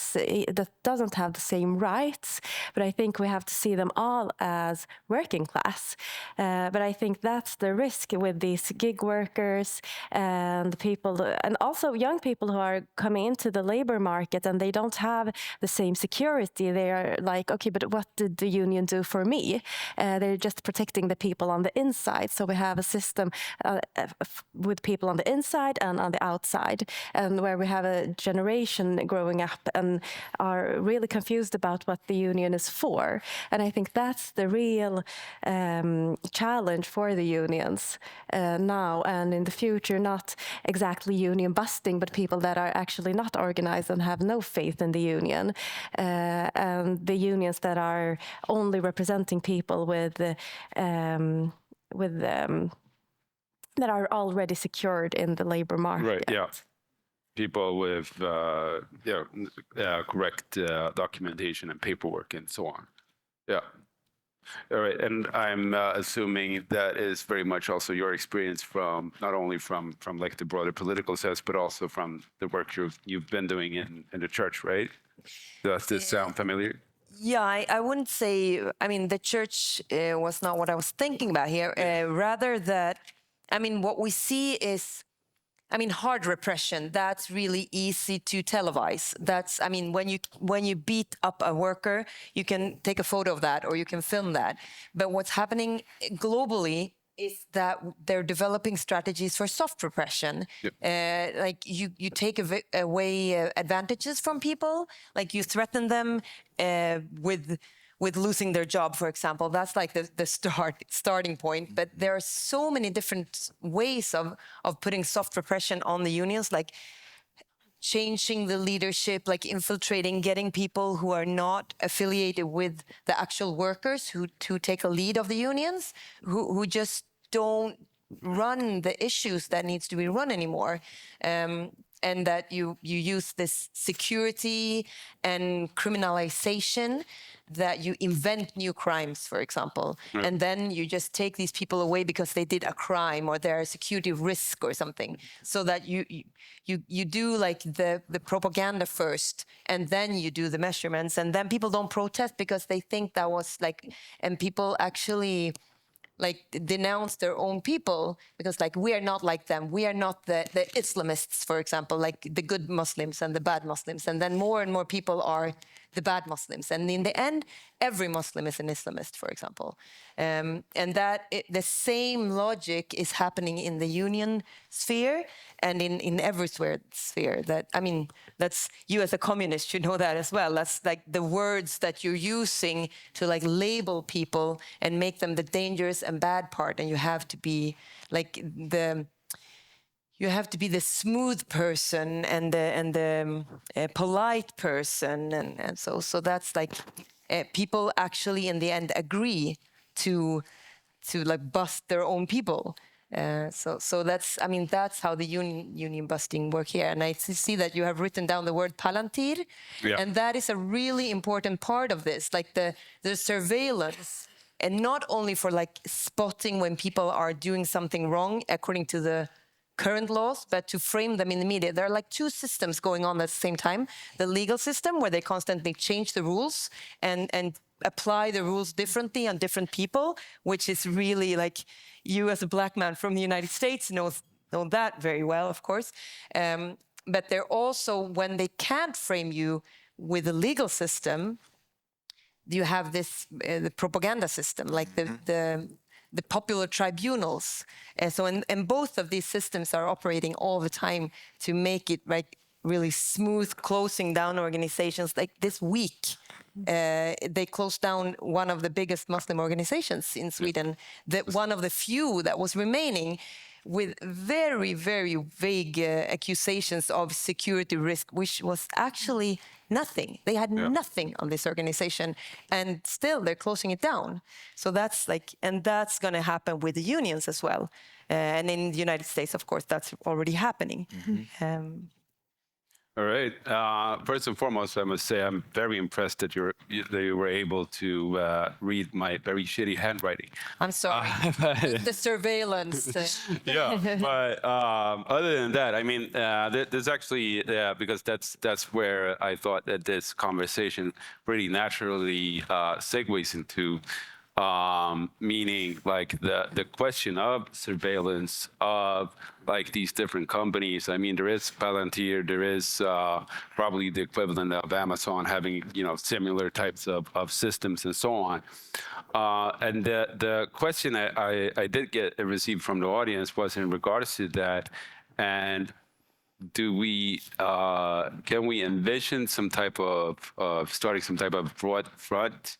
doesn't have the same rights, but I think we have to see them all as working class. But I think that's the risk with these gig workers and people, and also young people who are coming into the labor market and they don't have the same security. They are like, okay, but what did the union do for me? They're just protecting the people on the inside. So we have a system with people on the inside and on the outside, and where we have a generation growing up and are really confused about what the union is for. And I think that's the real challenge for the unions now and in the future, not exactly union busting, but people that are actually not organized and have no faith in the union, and the unions that are only representing people that are already secured in the labor market. Right, yeah. People with correct documentation and paperwork and so on. Yeah. All right, and I'm assuming that is very much also your experience from not only from like the broader political sense, but also from the work you've been doing in the church, right? Does this sound familiar? Yeah, I wouldn't say, I mean, the church was not what I was thinking about here. Rather that, I mean, what we see is, I mean, hard repression, that's really easy to televise. That's, I mean, when you beat up a worker, you can take a photo of that or you can film that. But what's happening globally is that they're developing strategies for soft repression. Yep. Like you take away advantages from people, like you threaten them with losing their job, for example. That's like the starting point. But there are so many different ways of putting soft repression on the unions, like changing the leadership, like infiltrating, getting people who are not affiliated with the actual workers who take a lead of the unions, who just don't run the issues that needs to be run anymore. And that you use this security and criminalization, that you invent new crimes, for example, and then you just take these people away because they did a crime or they're a security risk or something, so that you do like the propaganda first, and then you do the measurements, and then people don't protest because they think that was like, and people actually like denounce their own people because like we are not like them. We are not the Islamists, for example, like the good Muslims and the bad Muslims. And then more and more people are the bad Muslims. And in the end, every Muslim is an Islamist, for example. And that the same logic is happening in the union sphere and in every sphere. That, I mean, that's, you as a communist should know that as well. That's like the words that you're using to like label people and make them the dangerous and bad part. And you have to be like you have to be the smooth person and the polite person, and so that's like people actually in the end agree to like bust their own people. So that's, I mean, that's how the union busting work here. And I see that you have written down the word palantir, and that is a really important part of this, like the surveillance, and not only for like spotting when people are doing something wrong according to the current laws, but to frame them in the media. There are like two systems going on at the same time. The legal system, where they constantly change the rules and apply the rules differently on different people, which is really like, you as a black man from the United States know that very well, of course. But they're also, when they can't frame you with the legal system, you have this the propaganda system, like the popular tribunals. And both of these systems are operating all the time to make it like really smooth closing down organizations. Like this week, they closed down one of the biggest Muslim organizations in Sweden, one of the few that was remaining, with very, very vague accusations of security risk, which was actually nothing. They had nothing on this organization, and still they're closing it down. So that's going to happen with the unions as well. And in the United States, of course, that's already happening. All right. First and foremost, I must say I'm very impressed that you were able to read my very shitty handwriting. I'm sorry. The surveillance. Yeah, but other than that, I mean, there's actually because that's where I thought that this conversation pretty naturally segues into. Meaning like the question of surveillance of like these different companies. I mean, there is Palantir, there is probably the equivalent of Amazon having, you know, similar types of systems and so on. And the question I did get received from the audience was in regards to that. And do we, can we envision some type of starting some type of broad front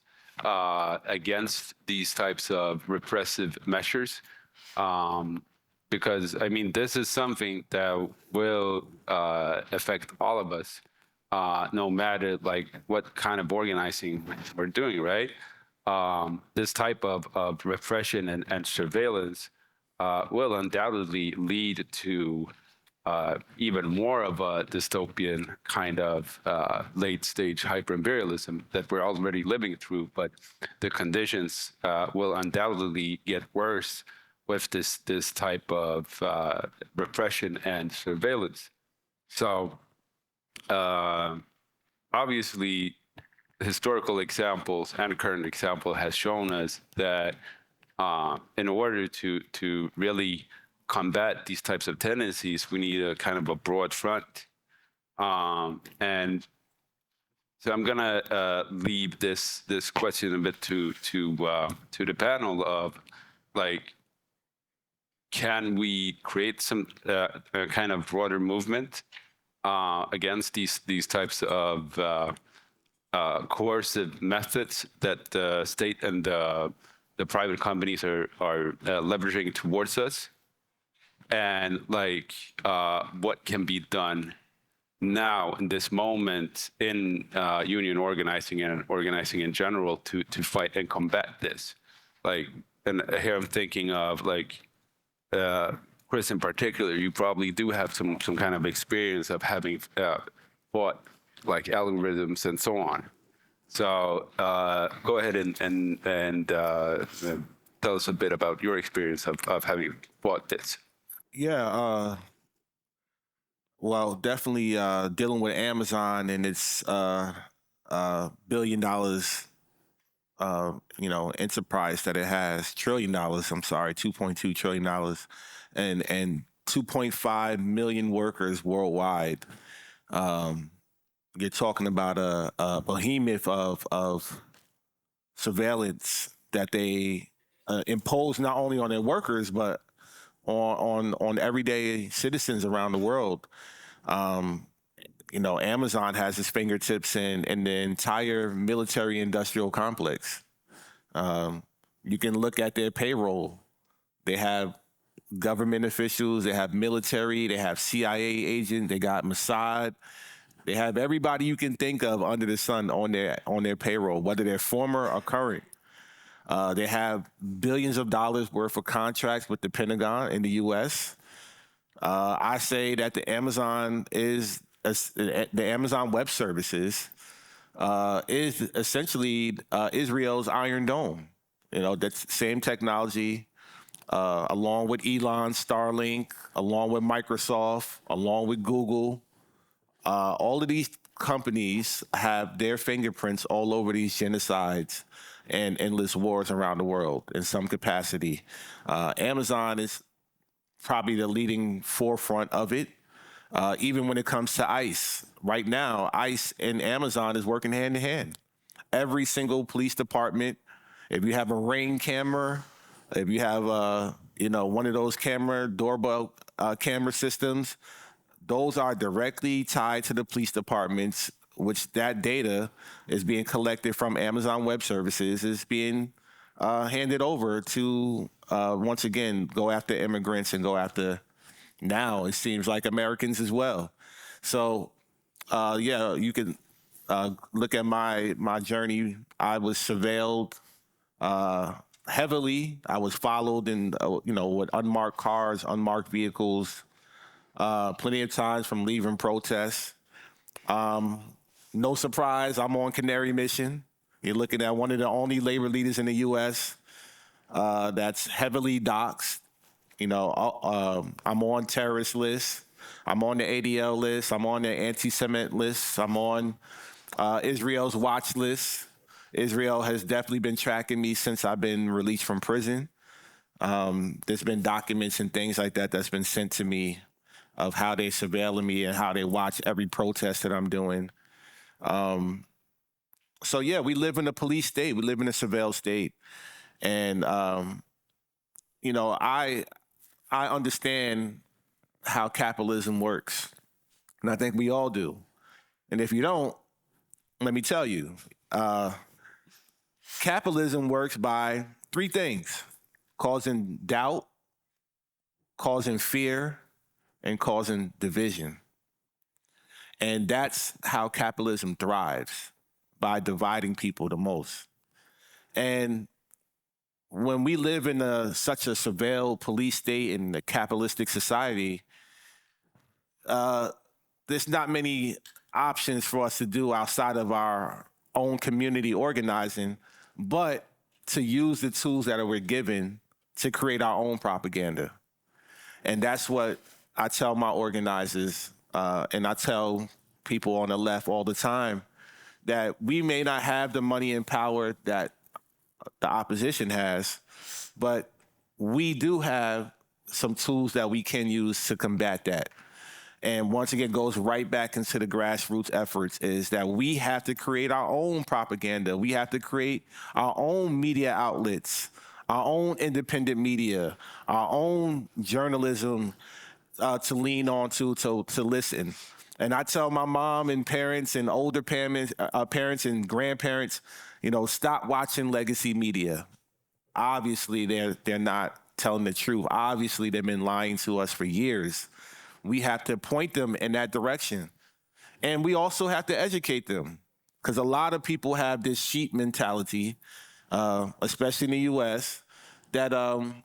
against these types of repressive measures? Because, I mean, this is something that will affect all of us, no matter like what kind of organizing we're doing, right? This type of repression and surveillance will undoubtedly lead to even more of a dystopian kind of late-stage hyper-imperialism that we're already living through, but the conditions will undoubtedly get worse with this type of repression and surveillance. So obviously, historical examples and current example has shown us that in order to really combat these types of tendencies, we need a kind of a broad front. And so I'm gonna leave this question a bit to the panel of like, can we create some kind of broader movement against these types of coercive methods that the state and the private companies are leveraging towards us? And like, what can be done now in this moment in union organizing and organizing in general to fight and combat this? Like, and here I'm thinking of like, Chris in particular, you probably do have some kind of experience of having fought like algorithms and so on. So go ahead and tell us a bit about your experience of having fought this. Yeah, well, definitely dealing with Amazon and its $1 billion, enterprise that it has, $1 trillion, I'm sorry, $2.2 trillion, and 2.5 million workers worldwide. You're talking about a behemoth of surveillance that they impose not only on their workers, but on everyday citizens around the world. Amazon has its fingertips in the entire military industrial complex. You can look at their payroll. They have government officials, they have military, they have CIA agents, they got Mossad. They have everybody you can think of under the sun on their payroll, whether they're former or current. They have billions of dollars worth of contracts with the Pentagon in the U.S. I say that the Amazon Web Services is essentially Israel's Iron Dome. That's the same technology, along with Elon, Starlink, along with Microsoft, along with Google. All of these companies have their fingerprints all over these genocides and endless wars around the world in some capacity. Amazon is probably the leading forefront of it, even when it comes to ICE. Right now, ICE and Amazon is working hand in hand. Every single police department, if you have a Ring camera If you have, one of those doorbell camera systems, those are directly tied to the police departments, which that data is being collected from Amazon Web Services, is being handed over to, once again, go after immigrants and go after, now it seems like, Americans as well. So, you can look at my journey. I was surveilled heavily. I was followed in, with unmarked cars, unmarked vehicles, plenty of times from leaving protests. No surprise, I'm on Canary Mission. You're looking at one of the only labor leaders in the U.S. That's heavily doxxed. I'm on terrorist lists. I'm on the ADL list. I'm on the anti-Semitic list. I'm on Israel's watch list. Israel has definitely been tracking me since I've been released from prison. There's been documents and things like that that's been sent to me of how they surveilling me and how they watch every protest that I'm doing. So yeah, we live in a police state. We live in a surveilled state. And, I understand how capitalism works. And I think we all do. And if you don't, let me tell you, capitalism works by three things: causing doubt, causing fear, and causing division. And that's how capitalism thrives, by dividing people the most. And when we live in such a surveilled police state in a capitalistic society, there's not many options for us to do outside of our own community organizing, but to use the tools that we're given to create our own propaganda. And that's what I tell my organizers, and I tell people on the left all the time, that we may not have the money and power that the opposition has, but we do have some tools that we can use to combat that. And once again, goes right back into the grassroots efforts, is that we have to create our own propaganda. We have to create our own media outlets, our own independent media, our own journalism to lean on to listen. And I tell my mom and parents and older parents and grandparents, stop watching legacy media. Obviously, they're not telling the truth. Obviously, they've been lying to us for years. We have to point them in that direction. And we also have to educate them, because a lot of people have this sheep mentality, especially in the U.S., that,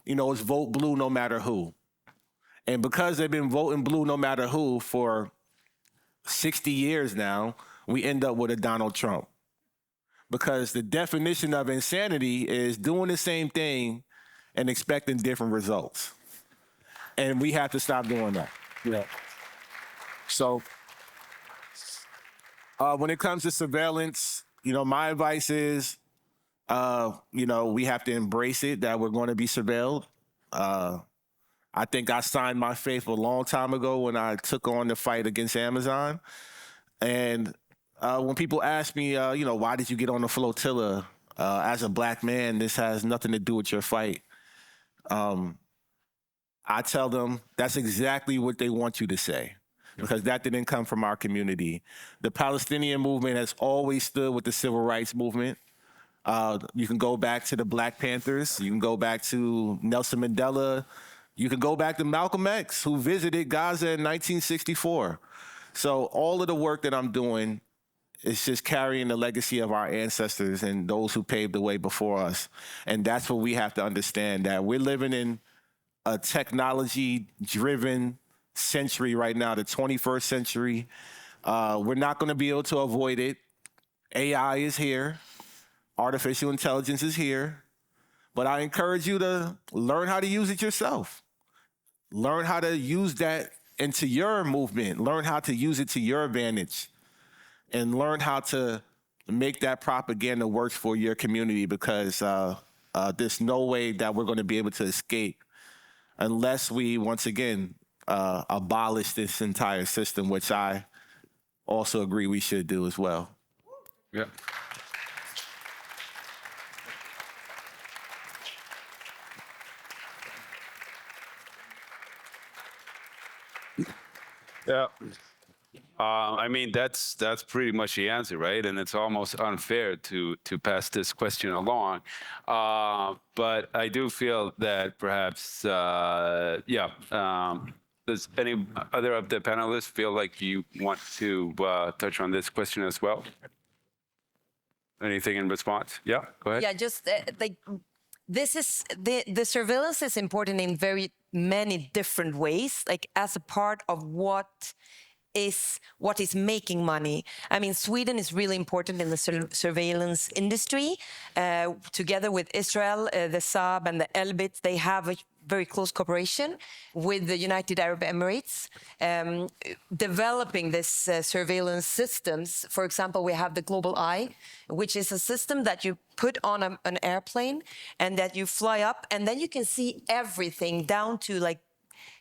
is vote blue no matter who. And because they've been voting blue no matter who for 60 years now, we end up with a Donald Trump. Because the definition of insanity is doing the same thing and expecting different results. And we have to stop doing that. Yeah. So when it comes to surveillance, my advice is, we have to embrace it, that we're going to be surveilled. I think I signed my faith a long time ago when I took on the fight against Amazon. And when people ask me, why did you get on the flotilla? As a black man, this has nothing to do with your fight. I tell them that's exactly what they want you to say, because that didn't come from our community. The Palestinian movement has always stood with the civil rights movement. You can go back to the Black Panthers. You can go back to Nelson Mandela. You can go back to Malcolm X, who visited Gaza in 1964. So all of the work that I'm doing is just carrying the legacy of our ancestors and those who paved the way before us. And that's what we have to understand, that we're living in a technology-driven century right now, the 21st century. We're not going to be able to avoid it. AI is here. Artificial intelligence is here. But I encourage you to learn how to use it yourself. Learn how to use that into your movement. Learn how to use it to your advantage. And learn how to make that propaganda work for your community, because there's no way that we're going to be able to escape unless we, once again, abolish this entire system, which I also agree we should do as well. Yeah. I mean, that's pretty much the answer, right? And it's almost unfair to pass this question along. But I do feel that perhaps, does any other of the panelists feel like you want to touch on this question as well? Anything in response? Yeah, go ahead. Yeah, just like this is the surveillance is important in very many different ways, like as a part of what is making money. I mean, Sweden is really important in the surveillance industry. Together with Israel, the Saab and the Elbit, they have a very close cooperation with the United Arab Emirates, developing this surveillance systems. For example, we have the Global Eye, which is a system that you put on an airplane and that you fly up, and then you can see everything down to like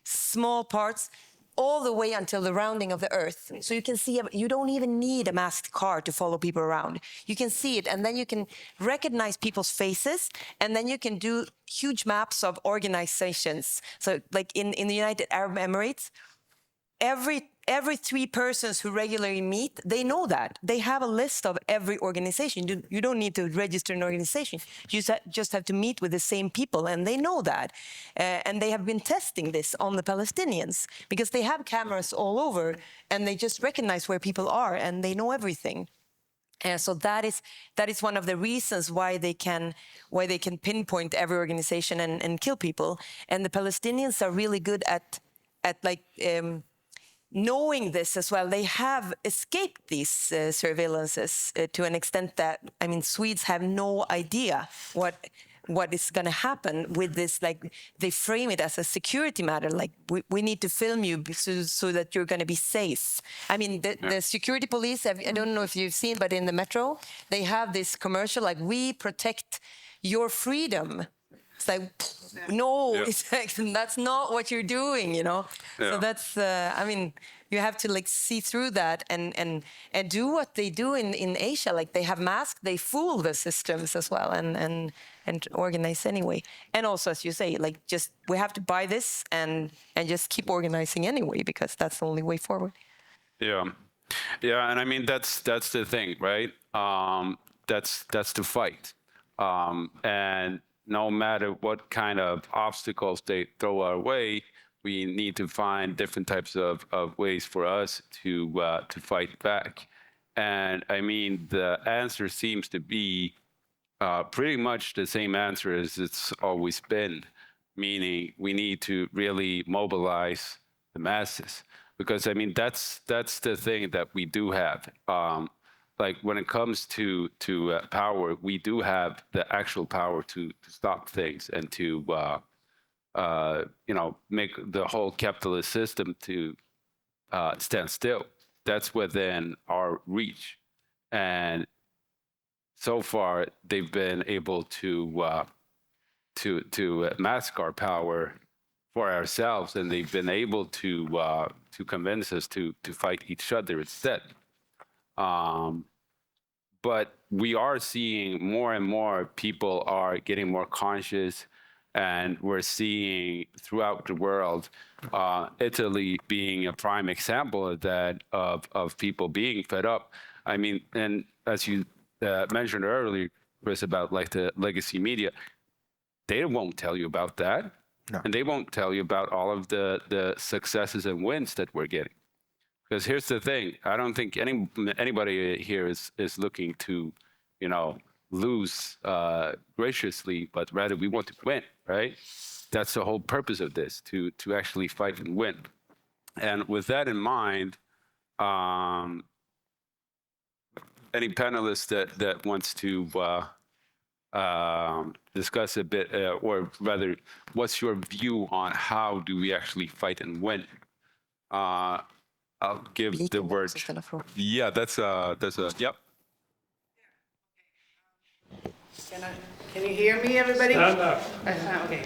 small parts, all the way until the rounding of the earth. So you can see, you don't even need a masked car to follow people around. You can see it, and then you can recognize people's faces, and then you can do huge maps of organizations. So like in the United Arab Emirates, every 3 persons who regularly meet, they know that. They have a list of every organization. You don't need to register an organization. You just have to meet with the same people, and they know that. And they have been testing this on the Palestinians because they have cameras all over, and they just recognize where people are, and they know everything. So that is one of the reasons why they can pinpoint every organization and kill people. And the Palestinians are really good at like knowing this as well. They have escaped these surveillances to an extent that, I mean, Swedes have no idea what is going to happen with this. Like, they frame it as a security matter. Like, we need to film you so that you're going to be safe. I mean, the security police, I don't know if you've seen, but in the metro, they have this commercial, like, we protect your freedom. It's like, no, it's like, that's not what you're doing, you know? Yeah. So that's, I mean, you have to like see through that and do what they do in Asia. Like, they have masks, they fool the systems as well and organize anyway. And also, as you say, like, just, we have to buy this and just keep organizing anyway, because that's the only way forward. Yeah. Yeah, and I mean, that's the thing, right? That's the fight. And no matter what kind of obstacles they throw our way, we need to find different types of ways for us to fight back. And I mean, the answer seems to be pretty much the same answer as it's always been, meaning we need to really mobilize the masses. Because I mean, that's the thing that we do have. Like, when it comes to power, we do have the actual power to stop things and to you know, make the whole capitalist system to stand still. That's within our reach, and so far they've been able to mask our power for ourselves, and they've been able to convince us to fight each other instead. But we are seeing more and more people are getting more conscious, and we're seeing throughout the world, Italy being a prime example of that, of people being fed up. I mean, and as you mentioned earlier, Chris, about like the legacy media, they won't tell you about that. No. And they won't tell you about all of the successes and wins that we're getting. Because here's the thing, I don't think anybody here is looking to, you know, lose graciously, but rather we want to win, right? That's the whole purpose of this, to actually fight and win. And with that in mind, any panelist that wants to discuss a bit, or rather, what's your view on how do we actually fight and win? I'll give the word. Yeah, that's a, yep. Can you hear me, everybody? Stand up. Okay.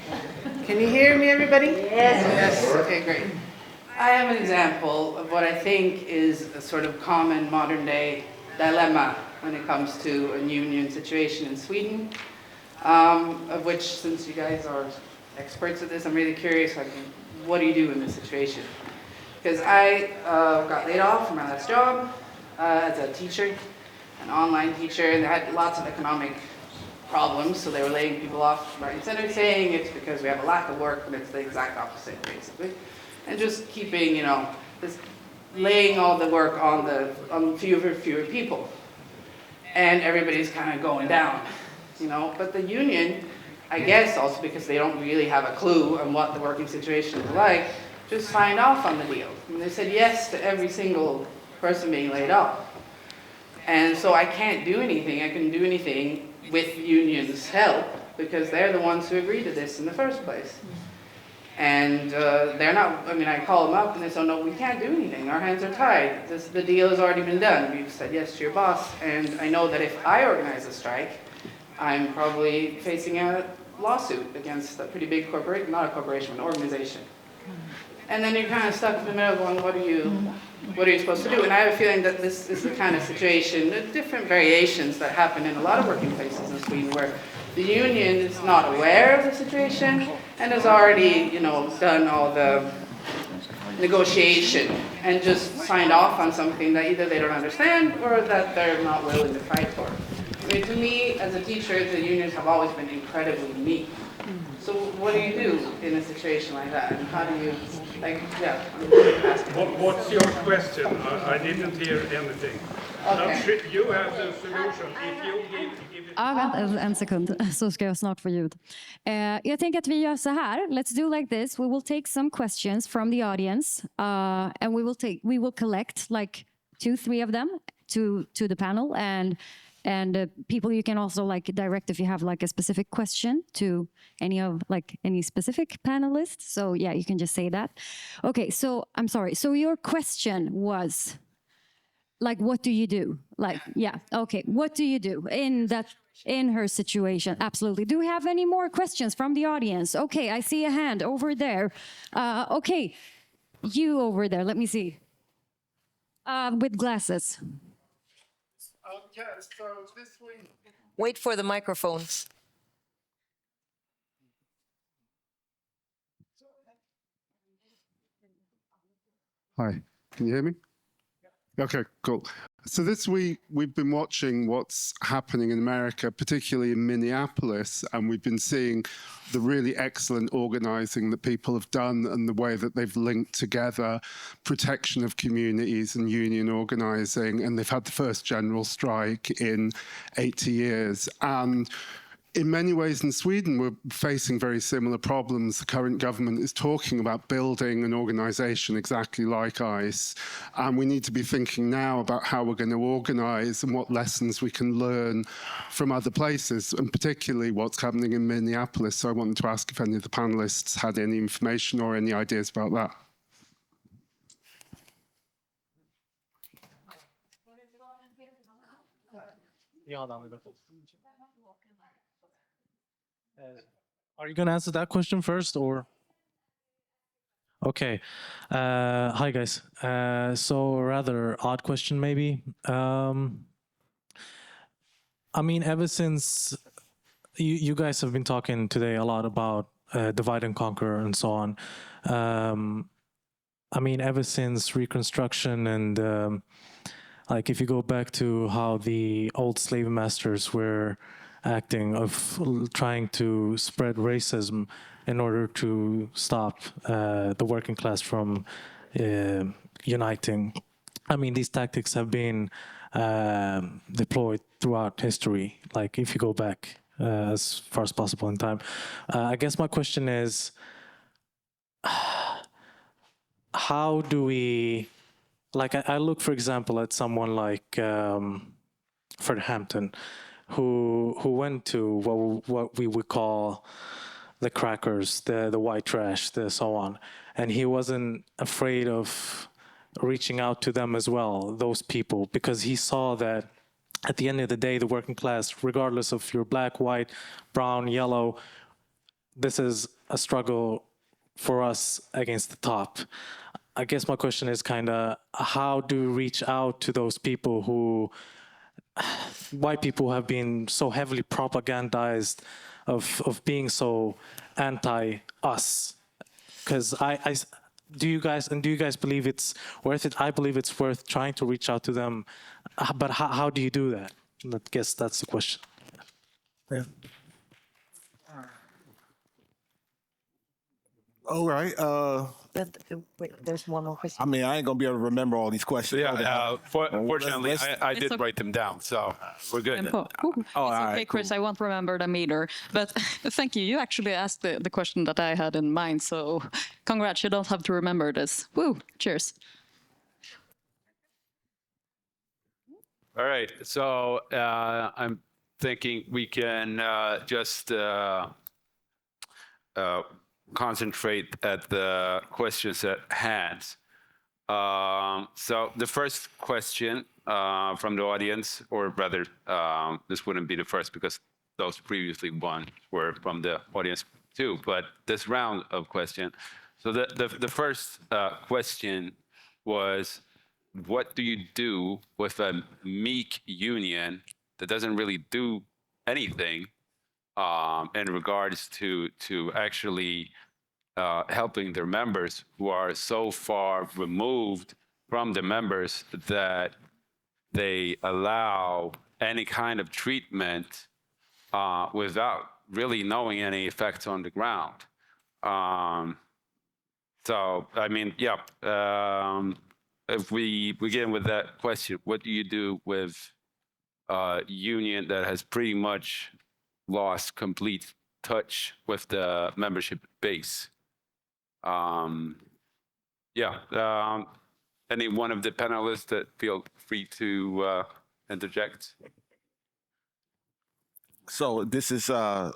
Can you hear me, everybody? Yes. Yes. Okay, great. I have an example of what I think is a sort of common modern day dilemma when it comes to a union situation in Sweden, of which, since you guys are experts at this, I'm really curious, like, what do you do in this situation? because I got laid off from my last job as a teacher, an online teacher, and they had lots of economic problems, so they were laying people off right and center, saying it's because we have a lack of work, but it's the exact opposite, basically. And just keeping, you know, this laying all the work on fewer people. And everybody's kind of going down, you know. But the union, I guess also because they don't really have a clue on what the working situation is like, just signed off on the deal. And they said yes to every single person being laid off. And so I can't do anything. I couldn't do anything with unions' help because they're the ones who agreed to this in the first place. And they're not, I mean, I call them up and they say, no, we can't do anything. Our hands are tied. The deal has already been done. You've said yes to your boss. And I know that if I organize a strike, I'm probably facing a lawsuit against a pretty big corporation, not a corporation, an organization. And then you're kind of stuck in the middle going, what are you supposed to do? And I have a feeling that this is the kind of situation, the different variations that happen in a lot of working places in Sweden where the union is not aware of the situation and has already, you know, done all the negotiation and just signed off on something that either they don't understand or that they're not willing to fight for. I mean, to me, as a teacher, the unions have always been incredibly meek. So what do you do in a situation like that? And how do you, like, yeah. What's your question? I didn't hear anything. Okay. You have the solution. If you give it... Ja, vänta en sekund så ska jag snart få ljud. Jag tänker att vi gör så här. Let's do like this. We will take some questions from the audience and we will collect like 2-3 of them to the panel and people you can also like direct if you have like a specific question to any specific panelist. So yeah, you can just say that. Okay, so I'm sorry. So your question was like, what do you do? Like, yeah, okay. What do you do in her situation? Absolutely. Do we have any more questions from the audience? Okay, I see a hand over there. Okay, you over there. Let me see. With glasses. Wait for the microphones. Hi, can you hear me? Okay, cool. So this week we've been watching what's happening in America, particularly in Minneapolis, and we've been seeing the really excellent organizing that people have done and the way that they've linked together protection of communities and union organizing, and they've had the first general strike in 80 years. And in many ways in Sweden, we're facing very similar problems. The current government is talking about building an organization exactly like ICE. And we need to be thinking now about how we're going to organize and what lessons we can learn from other places, and particularly what's happening in Minneapolis. So I wanted to ask if any of the panelists had any information or any ideas about that. Are you going to answer that question first, or? Okay. Hi, guys. So a rather odd question, maybe. I mean, ever since you guys have been talking today a lot about divide and conquer and so on. I mean, ever since Reconstruction and like if you go back to how the old slave masters were acting of trying to spread racism in order to stop the working class from uniting. I mean, these tactics have been deployed throughout history, like if you go back as far as possible in time. I guess my question is, how do we, like I look, for example, at someone like Fred Hampton, who went to what we would call the crackers, the white trash, the so on, and he wasn't afraid of reaching out to them as well, those people, because he saw that at the end of the day, the working class, regardless of you're black, white, brown, yellow, this is a struggle for us against the top. I guess my question is kind of, how do we reach out to those people who, white people have been so heavily propagandized of being so anti-us? Because do you guys believe it's worth it? I believe it's worth trying to reach out to them, but how do you do that? I guess that's the question. Yeah. All right. Wait, there's one more question. I mean, I ain't gonna be able to remember all these questions. Fortunately, I did write them down, so we're good. It's okay, Chris, I won't remember them either. But thank you. You actually asked the question that I had in mind. So congrats, you don't have to remember this. Woo, cheers. All right, so I'm thinking we can just concentrate at the questions at hand. So the first question from the audience, or rather, this wouldn't be the first because those previously one were from the audience too, but this round of question. So the first question was, what do you do with a meek union that doesn't really do anything in regards to actually helping their members who are so far removed from the members that they allow any kind of treatment without really knowing any effects on the ground? So, I mean, yeah, if we begin with that question, what do you do with a union that has pretty much lost complete touch with the membership base? Any one of the panelists that feel free to interject? So this is our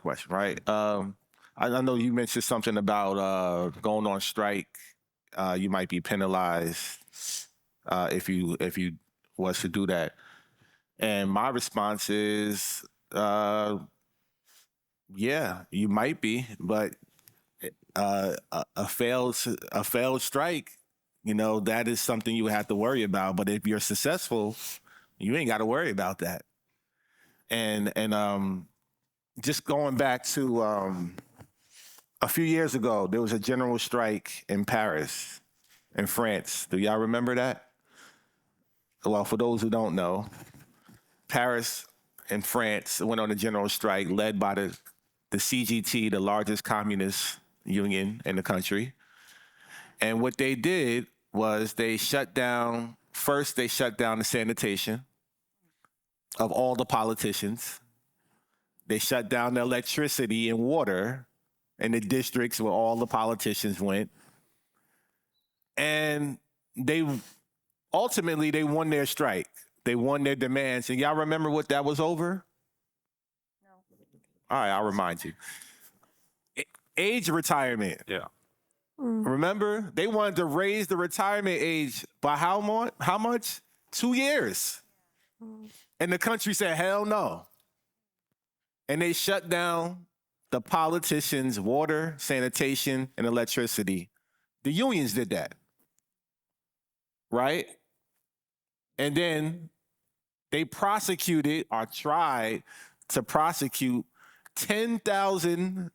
question, right? I know you mentioned something about going on strike. You might be penalized if you was to do that. And my response is, yeah, you might be, but a failed strike, you know, that is something you have to worry about. But if you're successful, you ain't got to worry about that. And just going back to a few years ago, there was a general strike in Paris, in France. Do y'all remember that? Well, for those who don't know, Paris and France went on a general strike led by the CGT, the largest communist union in the country. And what they did was they shut down the sanitation of all the politicians. They shut down the electricity and water in the districts where all the politicians went. And they ultimately won their strike. They won their demands. And y'all remember what that was over? No. All right, I'll remind you. Age retirement. Yeah. Remember? They wanted to raise the retirement age by how much? 2 years. And the country said, hell no. And they shut down the politicians' water, sanitation, and electricity. The unions did that. Right? And then they prosecuted or tried to prosecute 10,000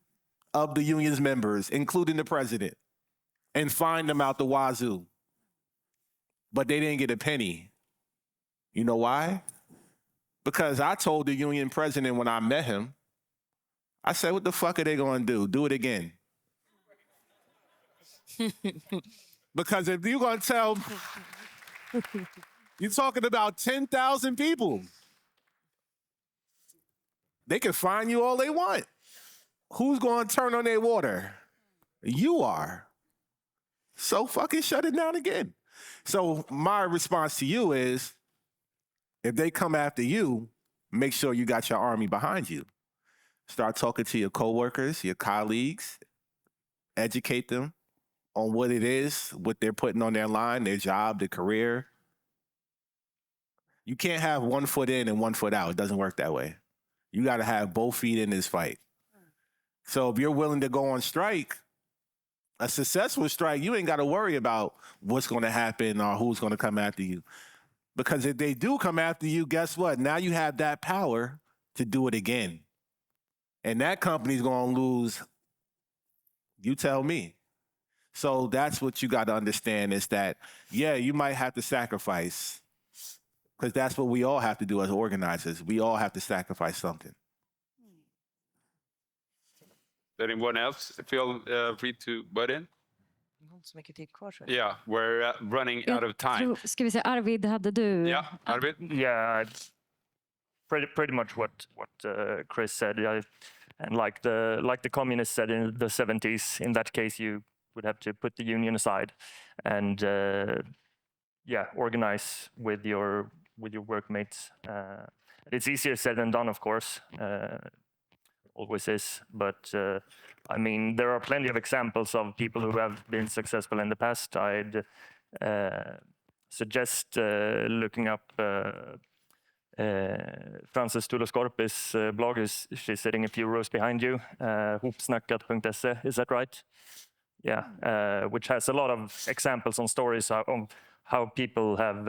of the union's members, including the president, and fined them out the wazoo. But they didn't get a penny. You know why? Because I told the union president when I met him, I said, what the fuck are they going to do? Do it again. Because if you're going to tell, you're talking about 10,000 people. They can fine you all they want. Who's going to turn on their water? You are. So fucking shut it down again. So my response to you is, if they come after you, make sure you got your army behind you. Start talking to your coworkers, your colleagues, educate them on what it is, what they're putting on their line, their job, their career. You can't have 1 foot in and 1 foot out. It doesn't work that way. You got to have both feet in this fight. So if you're willing to go on strike, a successful strike, you ain't got to worry about what's going to happen or who's going to come after you. Because if they do come after you, guess what? Now you have that power to do it again. And that company's going to lose, you tell me. So that's what you got to understand is that, yeah, you might have to sacrifice, because that's what we all have to do as organizers. We all have to sacrifice something. Anyone else feel free to butt in? Yeah, we're running out of time. Ska vi säga Arvid, hade du? Yeah, Arvid? Yeah, it's pretty much what Chris said. And like the communists said in the 70s, in that case, you would have to put the union aside and organize with your workmates. It's easier said than done, of course. Always is, but I mean, there are plenty of examples of people who have been successful in the past. I'd suggest looking up Frances Tuloskorpis blog. She's sitting a few rows behind you, hopsnackat.se, is that right? Yeah, which has a lot of examples on stories of how people have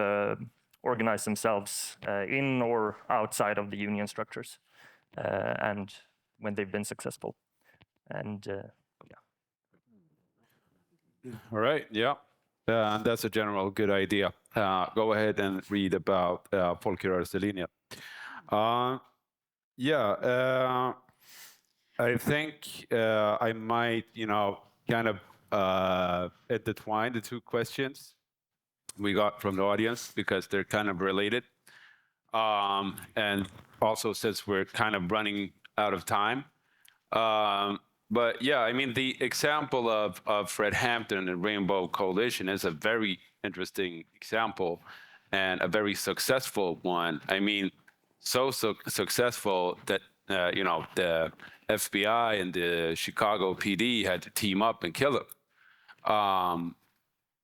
organized themselves in or outside of the union structures, and when they've been successful. And All right, yeah. That's a general good idea. Go ahead and read about Folkrörelselinjen. I think I might, kind of intertwine the two questions we got from the audience because they're kind of related. And also since we're kind of running out of time. But yeah, I mean, the example of Fred Hampton and Rainbow Coalition is a very interesting example and a very successful one. I mean, so successful that, the FBI and the Chicago PD had to team up and kill him.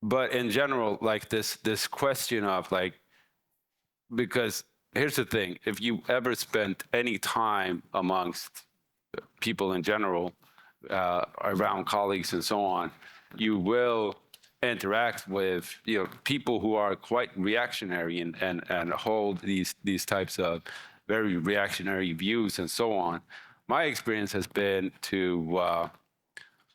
But in general, like this question of like, because here's the thing, if you ever spent any time amongst people in general, around colleagues and so on, you will interact with people who are quite reactionary and hold these types of very reactionary views and so on. My experience has been to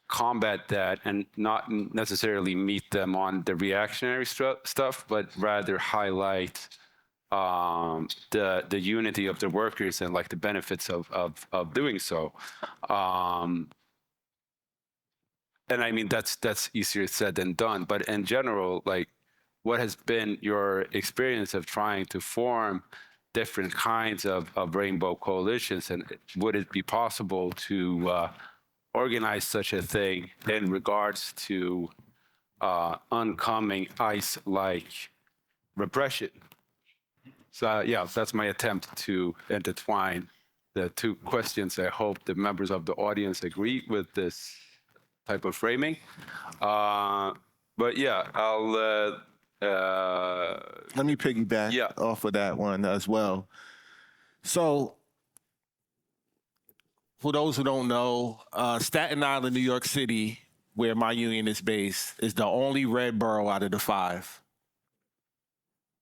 combat that and not necessarily meet them on the reactionary stuff, but rather highlight the unity of the workers and like the benefits of doing so. And I mean, that's easier said than done. But in general, like, what has been your experience of trying to form different kinds of rainbow coalitions? And would it be possible to organize such a thing in regards to oncoming ICE-like repression? So yeah, that's my attempt to intertwine the two questions. I hope the members of the audience agree with this type of framing. But yeah, I'll let me piggyback off of that one as well. So for those who don't know, Staten Island, New York City, where my union is based, is the only red borough out of the 5.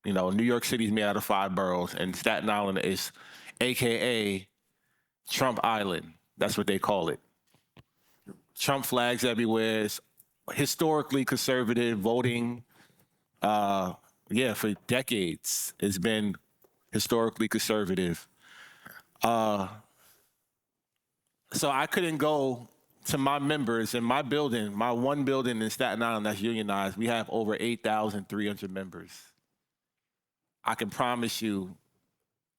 New York City is made out of 5 boroughs, and Staten Island is AKA Trump Island. That's what they call it. Trump flags everywhere. It's historically conservative voting. For decades, it's been historically conservative. So I couldn't go to my members in my building, my one building in Staten Island that's unionized. We have over 8,300 members. I can promise you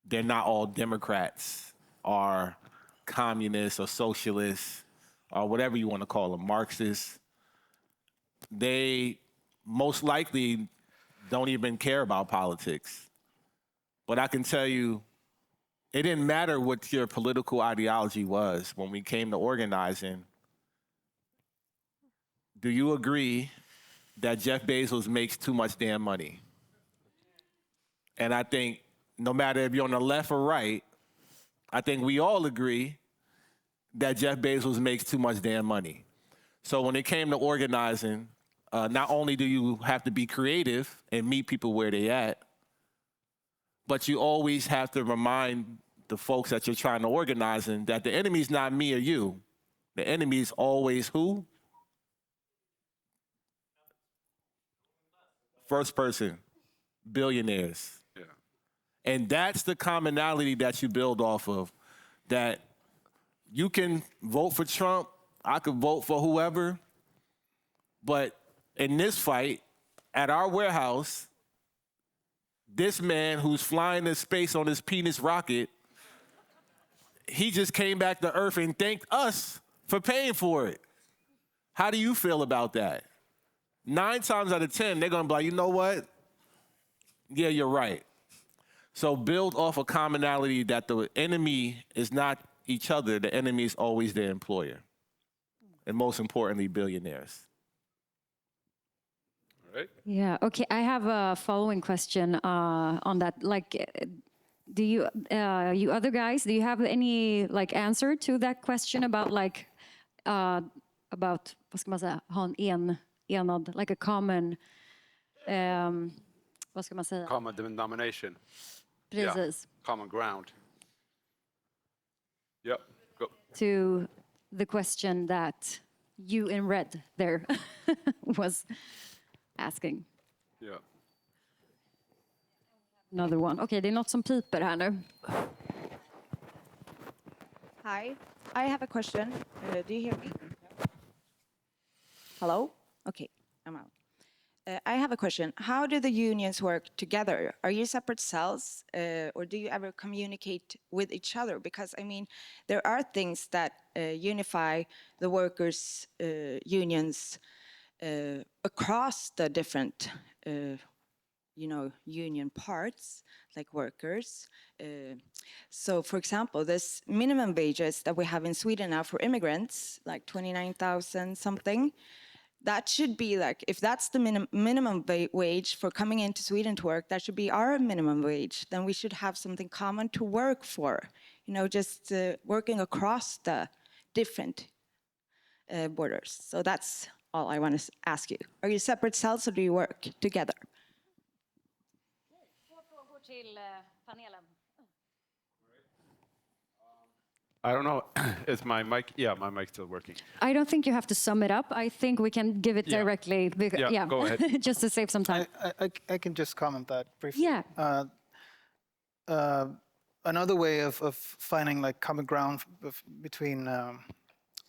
they're not all Democrats or communists or socialists or whatever you want to call them, Marxists. They most likely don't even care about politics. But I can tell you, it didn't matter what your political ideology was when we came to organizing. Do you agree that Jeff Bezos makes too much damn money? And I think no matter if you're on the left or right, I think we all agree that Jeff Bezos makes too much damn money. So when it came to organizing, not only do you have to be creative and meet people where they at, but you always have to remind the folks that you're trying to organize in that the enemy's not me or you. The enemy's always who? First person, billionaires. Yeah. And that's the commonality that you build off of, that you can vote for Trump, I could vote for whoever, but in this fight, at our warehouse, this man who's flying in space on his penis rocket, he just came back to Earth and thanked us for paying for it. How do you feel about that? 9 times out of 10, they're gonna be like, you know what? Yeah, you're right. So build off a commonality that the enemy is not each other, the enemy is always their employer. And most importantly, billionaires. All right. Yeah. Okay. I have a following question on that. Like, do you, you other guys, do you have any like answer to that question about like, about vad ska man säga, ha en enad, like a common, vad ska man säga? Common denomination. Precis. Yeah. Common ground. Yep. Go. To the question that you in red there was asking. Yeah. Another one. Okay, det är något som piper här nu. Hi, I have a question. Do you hear me? Hello? Okay, I'm out. I have a question. How do the unions work together? Are you separate cells, or do you ever communicate with each other? Because, I mean, there are things that unify the workers' unions across the different, union parts, like workers. So, for example, this minimum wages that we have in Sweden now for immigrants, like 29,000 something, that should be like, if that's the minimum wage for coming into Sweden to work, that should be our minimum wage. Then we should have something common to work for, just working across the different borders. So that's all I want to ask you. Are you separate cells or do you work together? I don't know. Is my mic? Yeah, my mic's still working. I don't think you have to sum it up. I think we can give it directly. Yeah, go ahead. Just to save some time. I can just comment that briefly. Yeah. Another way of finding like common ground between,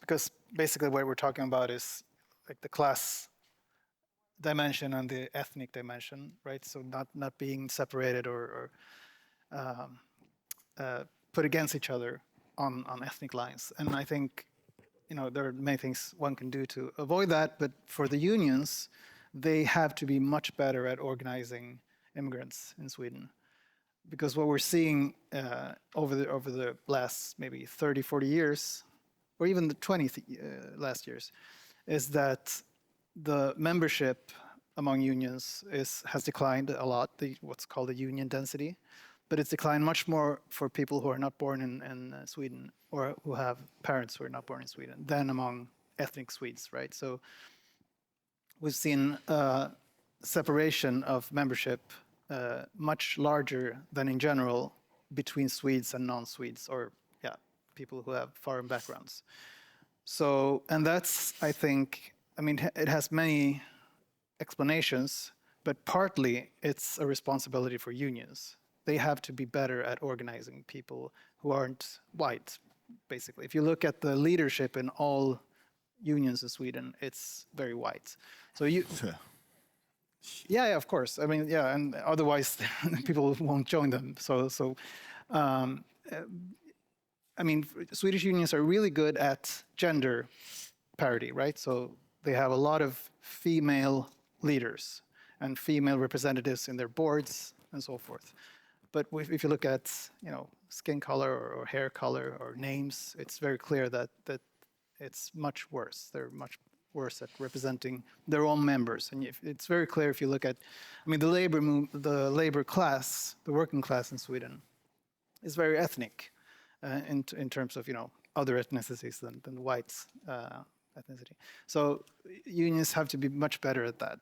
because basically what we're talking about is like the class dimension and the ethnic dimension, right? So not being separated or put against each other on ethnic lines. And I think, there are many things one can do to avoid that, but for the unions, they have to be much better at organizing immigrants in Sweden. Because what we're seeing over the last maybe 30, 40 years, or even the 20 last years, is that the membership among unions has declined a lot, what's called the union density. But it's declined much more for people who are not born in Sweden or who have parents who are not born in Sweden than among ethnic Swedes, right? So we've seen separation of membership much larger than in general between Swedes and non-Swedes, or people who have foreign backgrounds. So, and that's, I think, it has many explanations, but partly it's a responsibility for unions. They have to be better at organizing people who aren't white, basically. If you look at the leadership in all unions in Sweden, it's very white. So yeah, of course. And otherwise people won't join them. Swedish unions are really good at gender parity, right? So they have a lot of female leaders and female representatives in their boards and so forth. But if you look at, skin color or hair color or names, it's very clear that it's much worse. They're much worse at representing their own members. And it's very clear if you look at, the labor class, the working class in Sweden, is very ethnic in terms of, other ethnicities than white ethnicity. So unions have to be much better at that.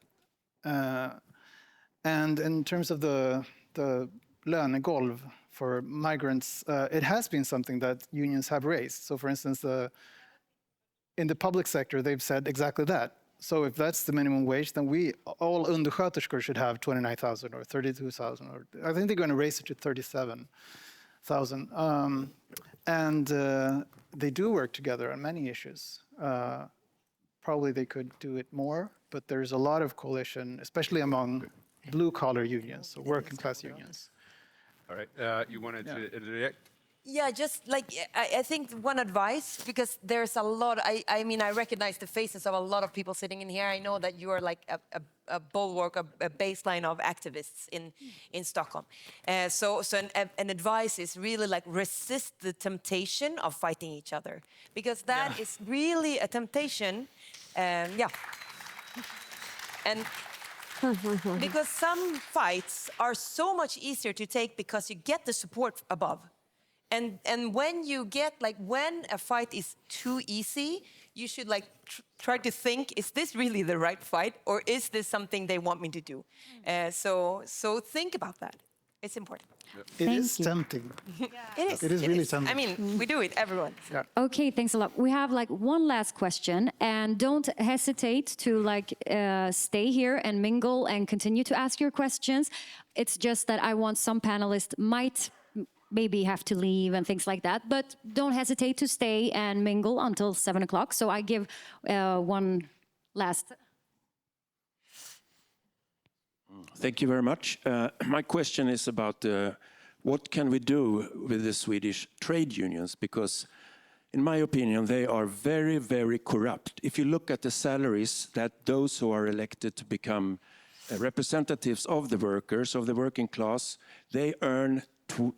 And in terms of the lönegolv for migrants, it has been something that unions have raised. So for instance, in the public sector, they've said exactly that. So if that's the minimum wage, then all undersköterskor should have 29,000 or 32,000, or I think they're going to raise it to 37,000. And they do work together on many issues. Probably they could do it more, but there's a lot of coalition, especially among blue-collar unions, so working-class unions. All right, you wanted to interject? Yeah, just like, I think one advice, because there's a lot, I mean, I recognize the faces of a lot of people sitting in here. I know that you are like a bulwark, a baseline of activists in Stockholm. So an advice is really like resist the temptation of fighting each other, because that is really a temptation. Yeah. And because some fights are so much easier to take because you get the support above. And when you get, like, when a fight is too easy, you should like try to think, is this really the right fight, or is this something they want me to do? So think about that. It's important. It is tempting. It is. It is really tempting. I mean, we do it, everyone. Yeah. Okay, thanks a lot. We have like one last question, and don't hesitate to like stay here and mingle and continue to ask your questions. It's just that I want some panelists might maybe have to leave and things like that, but don't hesitate to stay and mingle until 7 o'clock. So I give one last. Thank you very much. My question is about what can we do with the Swedish trade unions? Because in my opinion, they are very, very corrupt. If you look at the salaries that those who are elected to become representatives of the workers, of the working class, they earn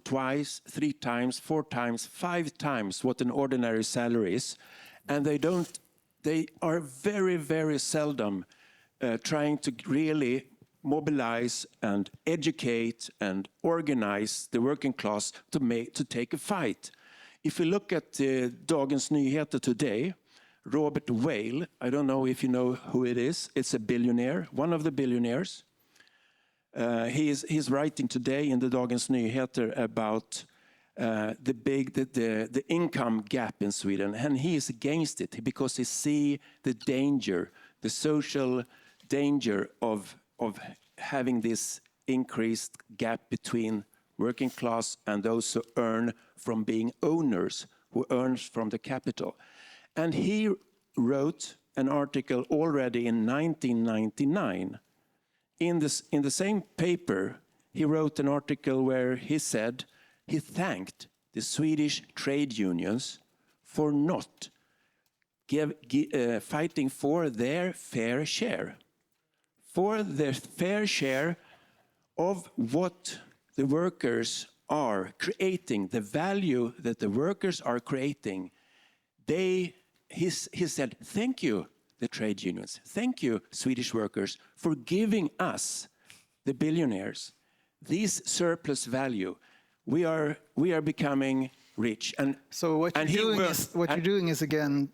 twice, 3 times, 4 times, 5 times what an ordinary salary is. And they are very, very seldom trying to really mobilize and educate and organize the working class to take a fight. If you look at Dagens Nyheter today, Robert Whale, I don't know if you know who it is, it's a billionaire, one of the billionaires. He's writing today in the Dagens Nyheter about the income gap in Sweden, and he is against it because he sees the danger, the social danger of having this increased gap between working class and those who earn from being owners, who earns from the capital. And he wrote an article already in 1999. In the same paper, he wrote an article where he said he thanked the Swedish trade unions for not fighting for their fair share. For their fair share of what the workers are creating, the value that the workers are creating. He said, thank you, the trade unions. Thank you, Swedish workers, for giving us, the billionaires, this surplus value. We are becoming rich. And so what you're doing is again,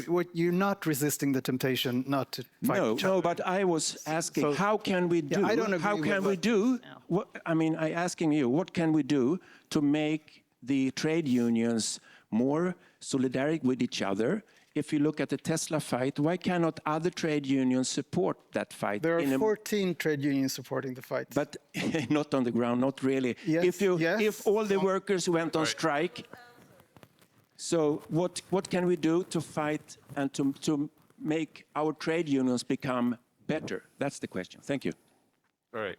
what you're not resisting the temptation not to fight each other. No, but I was asking, how can we do? I don't agree I asking you, what can we do to make the trade unions more solidaric with each other? If you look at the Tesla fight, why cannot other trade unions support that fight? There are 14 trade unions supporting the fight. But not on the ground, not really. Yes, if all the workers went on strike, so what can we do to fight and to make our trade unions become better? That's the question. Thank you. All right.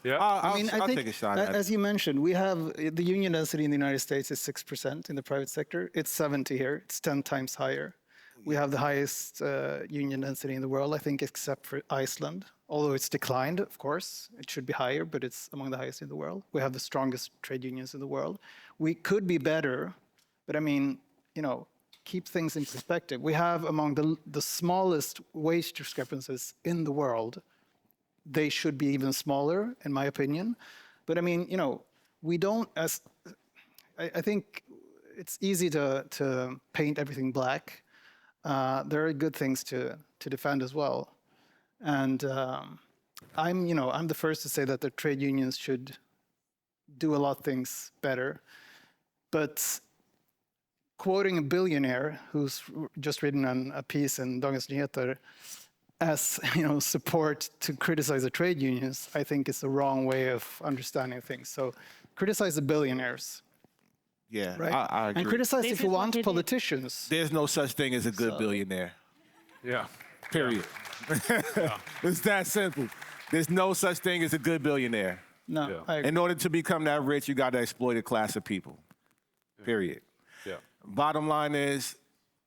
Yeah, I'll take a shot at it. As you mentioned, we have the union density in the United States is 6% in the private sector. It's 70 here. It's 10 times higher. We have the highest union density in the world, I think, except for Iceland. Although it's declined, of course, it should be higher, but it's among the highest in the world. We have the strongest trade unions in the world. We could be better, but I mean, keep things in perspective. We have among the smallest wage discrepancies in the world. They should be even smaller, in my opinion. But I mean, we don't, I think it's easy to paint everything black. There are good things to defend as well. And I'm the first to say that the trade unions should do a lot of things better. But quoting a billionaire who's just written a piece in Dagens Nyheter as support to criticize the trade unions, I think is the wrong way of understanding things. So criticize the billionaires. Yeah, right? I agree. And criticize if you want politicians. There's no such thing as a good billionaire. Yeah. Period. It's that simple. There's no such thing as a good billionaire. No, I agree. In order to become that rich, you got to exploit a class of people. Period. Yeah. Bottom line is,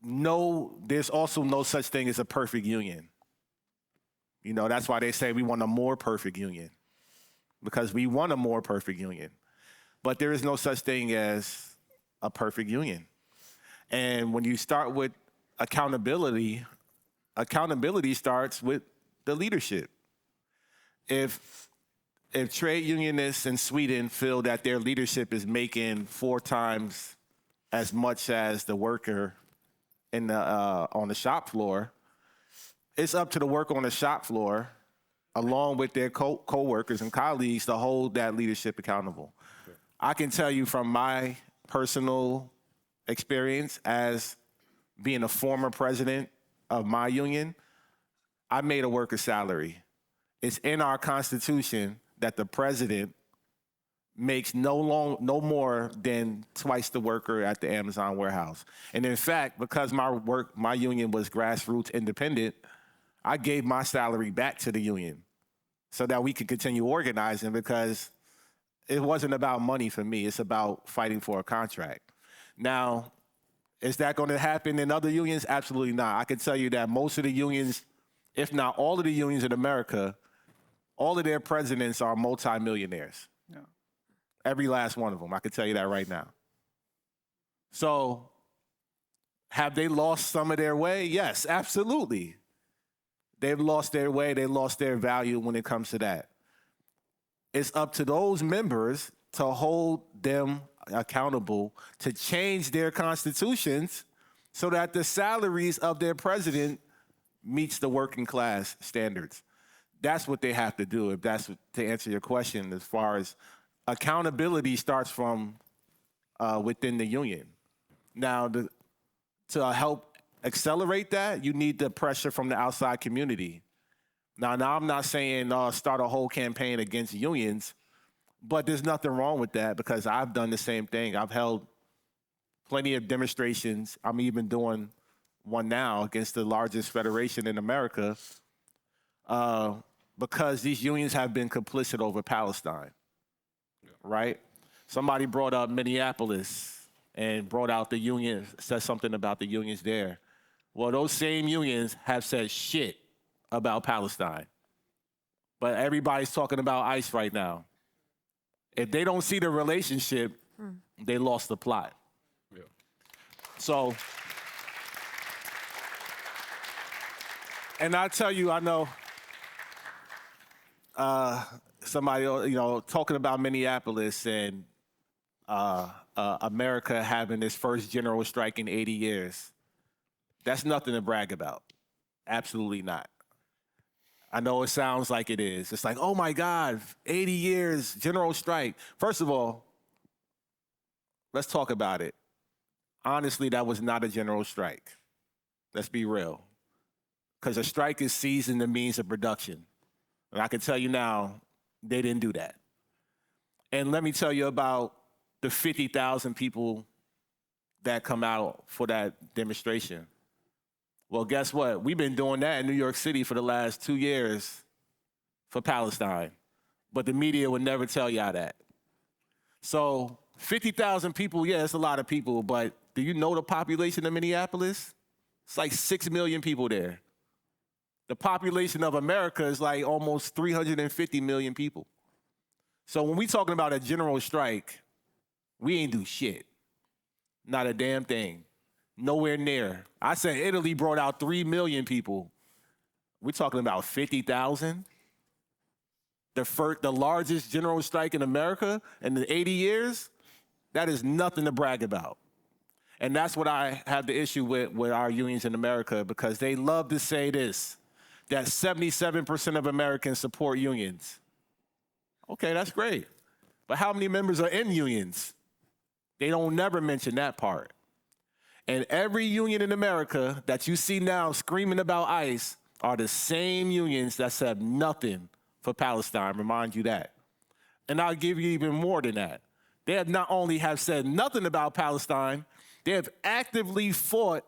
no, there's also no such thing as a perfect union. That's why they say we want a more perfect union, because we want a more perfect union. But there is no such thing as a perfect union. And when you start with accountability, accountability starts with the leadership. If trade unionists in Sweden feel that their leadership is making 4 times as much as the worker on the shop floor, it's up to the worker on the shop floor, along with their co-workers and colleagues, to hold that leadership accountable. Sure. I can tell you from my personal experience as being a former president of my union, I made a worker salary. It's in our Constitution that the president makes no more than twice the worker at the Amazon warehouse. And in fact, because my union was grassroots independent, I gave my salary back to the union so that we could continue organizing, because it wasn't about money for me. It's about fighting for a contract. Now, is that going to happen in other unions? Absolutely not. I can tell you that most of the unions, if not all of the unions in America, all of their presidents are multimillionaires. Yeah. Every last one of them. I can tell you that right now. So, have they lost some of their way? Yes, absolutely. They've lost their way. They lost their value when it comes to that. It's up to those members to hold them accountable, to change their constitutions so that the salaries of their president meets the working class standards. That's what they have to do, if that's to answer your question, as far as accountability starts from within the union. Now, to help accelerate that, you need the pressure from the outside community. Now I'm not saying start a whole campaign against unions, but there's nothing wrong with that, because I've done the same thing. I've held plenty of demonstrations. I'm even doing one now against the largest federation in America, because these unions have been complicit over Palestine, right? Somebody brought up Minneapolis and brought out the union, said something about the unions there. Well, those same unions have said shit about Palestine. But everybody's talking about ICE right now. If they don't see the relationship, they lost the plot. Yeah. So, and I tell you, I know somebody, talking about Minneapolis and America having its first general strike in 80 years. That's nothing to brag about. Absolutely not. I know it sounds like it is. It's like, oh my God, 80 years, general strike. First of all, let's talk about it. Honestly, that was not a general strike. Let's be real. Because a strike is seizing the means of production. And I can tell you now, they didn't do that. And let me tell you about the 50,000 people that come out for that demonstration. Well, guess what? We've been doing that in New York City for the last 2 years for Palestine. But the media would never tell y'all that. So 50,000 people, yeah, it's a lot of people, but do you know the population of Minneapolis? It's like 6 million people there. The population of America is like almost 350 million people. So when we talking about a general strike, we ain't do shit. Not a damn thing. Nowhere near. I said Italy brought out 3 million people. We're talking about 50,000. The largest general strike in America in the 80 years, that is nothing to brag about. And that's what I have the issue with our unions in America, because they love to say this, that 77% of Americans support unions. Okay, that's great. But how many members are in unions? They don't never mention that part. And every union in America that you see now screaming about ICE are the same unions that said nothing for Palestine, remind you that. And I'll give you even more than that. They have not only have said nothing about Palestine, they have actively fought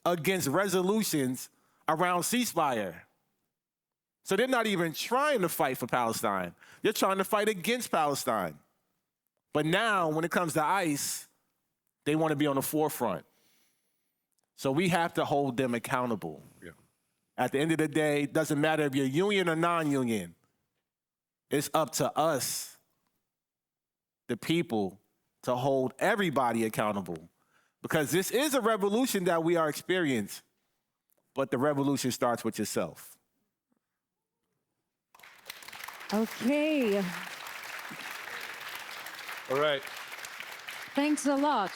against resolutions around ceasefire. So they're not even trying to fight for Palestine. They're trying to fight against Palestine. But now, when it comes to ICE, they want to be on the forefront. So we have to hold them accountable. Yeah. At the end of the day, it doesn't matter if you're union or non-union. It's up to us, the people, to hold everybody accountable. Because this is a revolution that we are experiencing, but the revolution starts with yourself. Okay. All right. Thanks a lot.